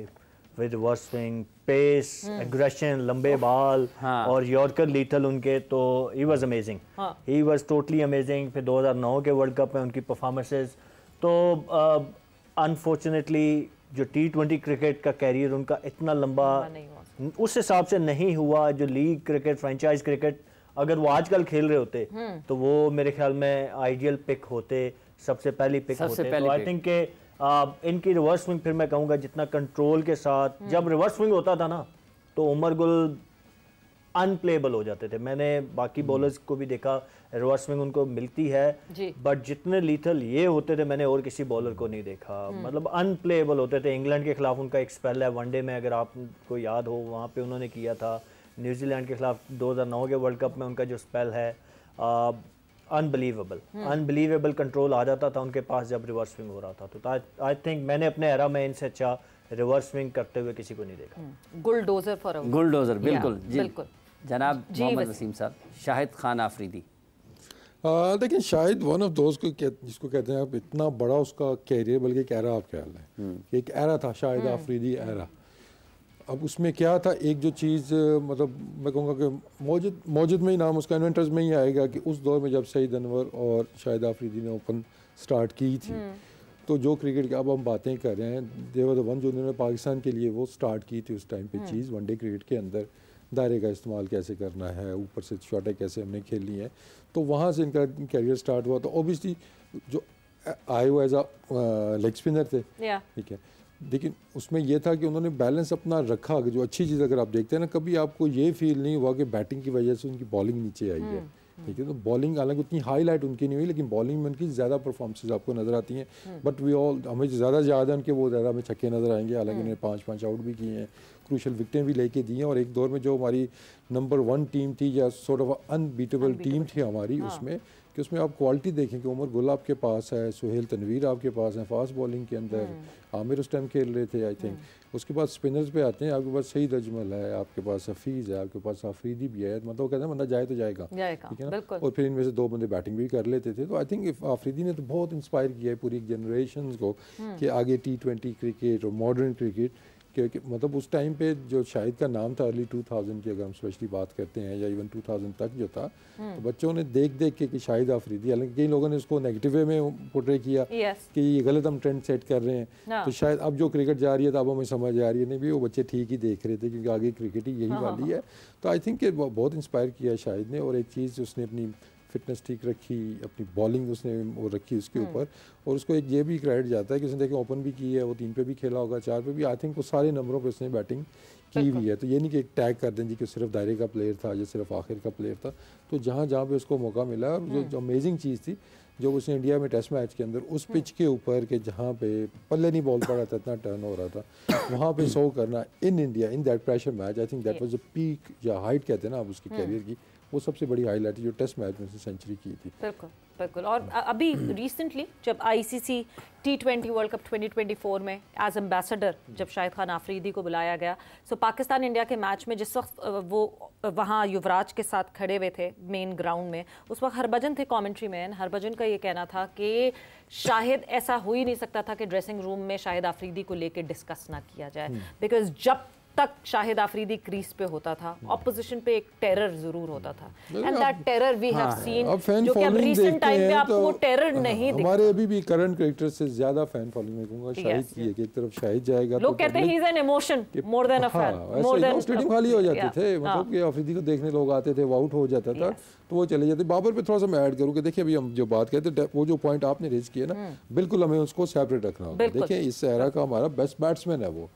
with reverse swing, pace, aggression, लंबे बॉल और यॉर्कर लीथल उनके, तो he was amazing, he was totally amazing. फिर 2009 के वर्ल्ड कप में उनकी परफॉर्मेंसेस, तो अनफॉर्चुनेटली जो T20 क्रिकेट का कैरियर उनका इतना लंबा उस हिसाब से नहीं हुआ। जो लीग क्रिकेट, फ्रेंचाइज क्रिकेट, अगर वो आजकल खेल रहे होते तो वो मेरे ख्याल में आइडियल पिक होते, सबसे पहली पिक होते। तो आई थिंक के इनकी रिवर्स स्विंग, फिर मैं कहूँगा जितना कंट्रोल के साथ, जब रिवर्स स्विंग होता था ना तो उमर गुल अनप्लेबल हो जाते थे। मैंने बाकी बॉलर्स को भी देखा, रिवर्स स्विंग उनको मिलती है, बट जितने लीथल ये होते थे मैंने और किसी बॉलर को नहीं देखा, मतलब अनप्लेबल होते थे। इंग्लैंड के खिलाफ उनका एक स्पेल है वनडे में, अगर आपको याद हो, वहाँ पे उन्होंने किया था। न्यूजीलैंड के खिलाफ 2009 के वर्ल्ड कप में उनका जो स्पेल है, अनबिलीवेबल कंट्रोल आ जाता था उनके पास जब रिवर्स स्विंग हो रहा था। तो आई थिंक मैंने अपने एरा में इनसे अच्छा रिवर्स स्विंग करते हुए किसी को नहीं देखा। गुलडोजर फॉर गुलडोजर, बिल्कुल बिल्कुल। जनाब मोहम्मद वसीम साहब, शाहिद खान आफरीदी। लेकिन शायद वन ऑफ दोस्त को जिसको कहते हैं आप, इतना बड़ा उसका कैरियर, बल्कि एक एरा, आप ख्याल है एक एरा था शाहिद आफरीदी एरा। अब उसमें क्या था, एक जो चीज़ मतलब मैं कहूँगा कि मौजूद में ही नाम उसका इन्वेंटर्स में ही आएगा कि उस दौर में जब सईद अनवर और शाहिद आफरीदी ने ओपन स्टार्ट की थी, तो जो क्रिकेट की अब हम बातें कर रहे हैं, देवर द वन जो उन्होंने पाकिस्तान के लिए वो स्टार्ट की थी उस टाइम पे चीज़, वनडे क्रिकेट के अंदर दायरे का इस्तेमाल कैसे करना है, ऊपर से शॉटें कैसे हमने खेलनी है, तो वहाँ से इनका कैरियर स्टार्ट हुआ। तो ऑब्वियसली जो आए हुए एज अ लेग स्पिनर थे, ठीक है, लेकिन उसमें यह था कि उन्होंने बैलेंस अपना रखा। जो अच्छी चीज़ अगर आप देखते हैं ना, कभी आपको ये फील नहीं हुआ कि बैटिंग की वजह से उनकी बॉलिंग नीचे आई है, ठीक है। तो बॉलिंग हालांकि उतनी हाईलाइट उनकी नहीं हुई, लेकिन बॉलिंग में उनकी ज़्यादा परफॉर्मेंसेज आपको नज़र आती हैं। बट वी ऑल, हमें ज़्यादा याद है उनके, वो ज़्यादा हमें छक्के नज़र आएंगे, हालांकि उन्होंने 5-5 आउट भी किए हैं, क्रूशल विकटें भी लेके दी हैं। और एक दौर में जो हमारी नंबर 1 टीम थी या सॉर्ट ऑफ अनबीटेबल टीम थी हमारी, उसमें कि उसमें आप क्वालिटी देखें कि उमर गुल आपके पास है, सुहेल तनवीर आपके पास है फास्ट बॉलिंग के अंदर, आमिर उस टाइम खेल रहे थे आई थिंक। उसके बाद स्पिनर्स पे आते हैं, आपके पास सईद अजमल है, आपके पास हफीज़ है, आपके पास आफरीदी भी है, मतलब वो कहते हैं बंदा जाए तो जाएगा, ठीक है ना। और फिर इनमें से 2 बंदे बैटिंग भी कर लेते थे। तो आई थिंक आफरीदी ने तो बहुत इंस्पायर किया है पूरी जनरेशन को कि आगे T20 क्रिकेट और मॉडर्न क्रिकेट कि मतलब उस टाइम पे जो शाहिद का नाम था अर्ली 2000 की, अगर हम स्पेशली बात करते हैं या इवन 2000 तक जो था, तो बच्चों ने देख देख के कि शाहिद आफरीदी, हालांकि कई लोगों ने उसको नेगेटिव वे में पोर्ट्रे किया कि ये गलत हम ट्रेंड सेट कर रहे हैं। तो शायद अब जो क्रिकेट जा रही है तो अब हमें समझ आ रही है, नहीं भी वो बच्चे ठीक ही देख रहे थे क्योंकि आगे क्रिकेट ही यही वाली है। तो आई थिंक बहुत इंस्पायर किया शाहिद ने। और एक चीज़ उसने अपनी फिटनेस ठीक रखी, अपनी बॉलिंग उसने वो रखी उसके ऊपर, और उसको एक ये भी क्रेडिट जाता है कि उसने देखे ओपन भी की है, वो 3 पे भी खेला होगा, 4 पे भी, आई थिंक वो सारे नंबरों पे उसने बैटिंग की हुई है। तो ये नहीं कि टैग कर दें जी कि सिर्फ दायरे का प्लेयर था या सिर्फ आखिर का प्लेयर था। तो जहाँ जहाँ पे उसको मौका मिला, और जो अमेजिंग चीज़ थी जो उसने इंडिया में टेस्ट मैच के अंदर उस पिच के ऊपर के जहाँ पे पल्ले नहीं बॉल पड़ा था, इतना टर्न हो रहा था, वहाँ पे 100 करना in India in that pressure match, I think that was the peak या हाइट कहते हैं ना आप उसकी कैरियर की, वो सबसे बड़ी हाईलाइट है जो टेस्ट मैच में से सेंचुरी की थी। बिल्कुल बिल्कुल। और अभी रिसेंटली जब ICC T20 वर्ल्ड कप 2024 में एज एम्बेसडर जब शाहिद खान आफरीदी को बुलाया गया, सो पाकिस्तान इंडिया के मैच में जिस वक्त वो वहाँ युवराज के साथ खड़े हुए थे मेन ग्राउंड में, उस वक्त हरभजन थे कमेंट्री में। हरभजन का ये कहना था कि शायद ऐसा हो ही नहीं सकता था कि ड्रेसिंग रूम में शाहिद आफरीदी को लेकर डिस्कस ना किया जाए, बिकॉज जब तक शाहिद आफरीदी क्रीज पे होता था ऑपोजिशन पे एक टेरर जरूर होता था, and that terror we have seen, जो कि अब रीसेंट टाइम पे आपको वो टेरर नहीं दिखता। हमारे अभी भी करंट क्रिकेटर से ज्यादा फैन फॉलोइंग मैं कहूंगा शाहिद की है कि एक तरफ शाहिद जाएगा, लोग कहते हैं he is an emotion more than a fan, more than stadium खाली हो जाते थे, मतलब कि आफरीदी को देखने लोग आते थे, वो आउट हो जाता था तो वो चले जाते। बाबर पे थोड़ा सा मैं ऐड करूँ कि देखिए अभी हम जो बात कहते हैं वो जो पॉइंट आपने रेज किया ना, बिल्कुल हमें उसको सेपरेट रखना होगा। देखिए इस एरा का हमारा बेस्ट बैट्समैन है वो,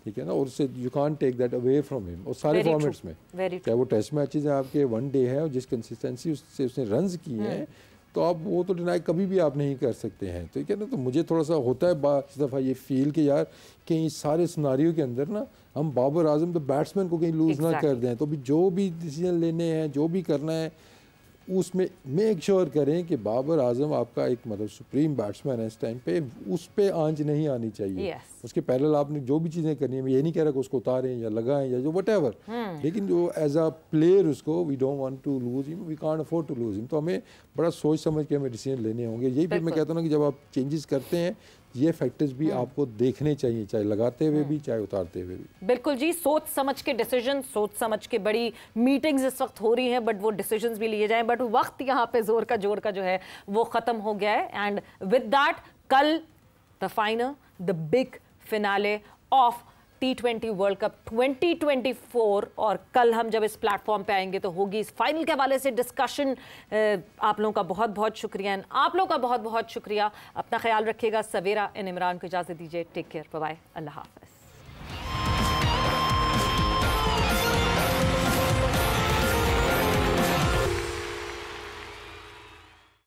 ठीक है ना, और उससे you can't take that away from him. और सारे फॉर्मेट्स में, चाहे वो टेस्ट मैचेस हैं आपके, वनडे है, और जिस कंसिस्टेंसी उससे उसने रन्स किए हैं, तो आप वो तो डिनाई कभी भी आप नहीं कर सकते हैं, ठीक है ना। तो मुझे थोड़ा सा होता है इस दफ़ा ये फील कि यार कहीं इस सारे सिनारियो के अंदर ना हम बाबर आजम द बैट्समैन को कहीं लूज़ ना कर दें। तो भी जो भी डिसीजन लेने हैं, जो भी करना है, उसमें मेक श्योर करें कि बाबर आजम आपका एक मतलब सुप्रीम बैट्समैन है इस टाइम पे, उस पे आंच नहीं आनी चाहिए। उसके पैरेलल आपने जो भी चीज़ें करनी है, मैं ये नहीं कह रहा कि उसको उतारें या लगाएं या जो व्हाटएवर, लेकिन जो एज अ प्लेयर उसको we don't want to lose him, we can't afford to lose him. तो हमें बड़ा सोच समझ के हमें डिसीजन लेने होंगे। यही फिर मैं कहता हूँ ना कि जब आप चेंजेस करते हैं ये फैक्टर्स भी आपको देखने चाहिए, चाहे लगाते हुए भी चाहे उतारते हुए भी। बिल्कुल जी, सोच समझ के डिसीजन, सोच समझ के बड़ी मीटिंग्स इस वक्त हो रही हैं, बट वो डिसीजंस भी लिए जाएं। बट वक्त यहाँ पे जोर का जो है वो ख़त्म हो गया है। एंड विद दैट कल the final, the big finale of T20 world cup 2024, और कल हम जब इस प्लेटफॉर्म पे आएंगे तो होगी इस फाइनल के हवाले से डिस्कशन। आप लोगों का बहुत बहुत शुक्रिया, आप लोगों का बहुत बहुत शुक्रिया। अपना ख्याल रखिएगा। सवेरा इन इमरान को इजाज़त दीजिए। टेक केयर, बाय बाय, अल्लाह हाफ़िज़।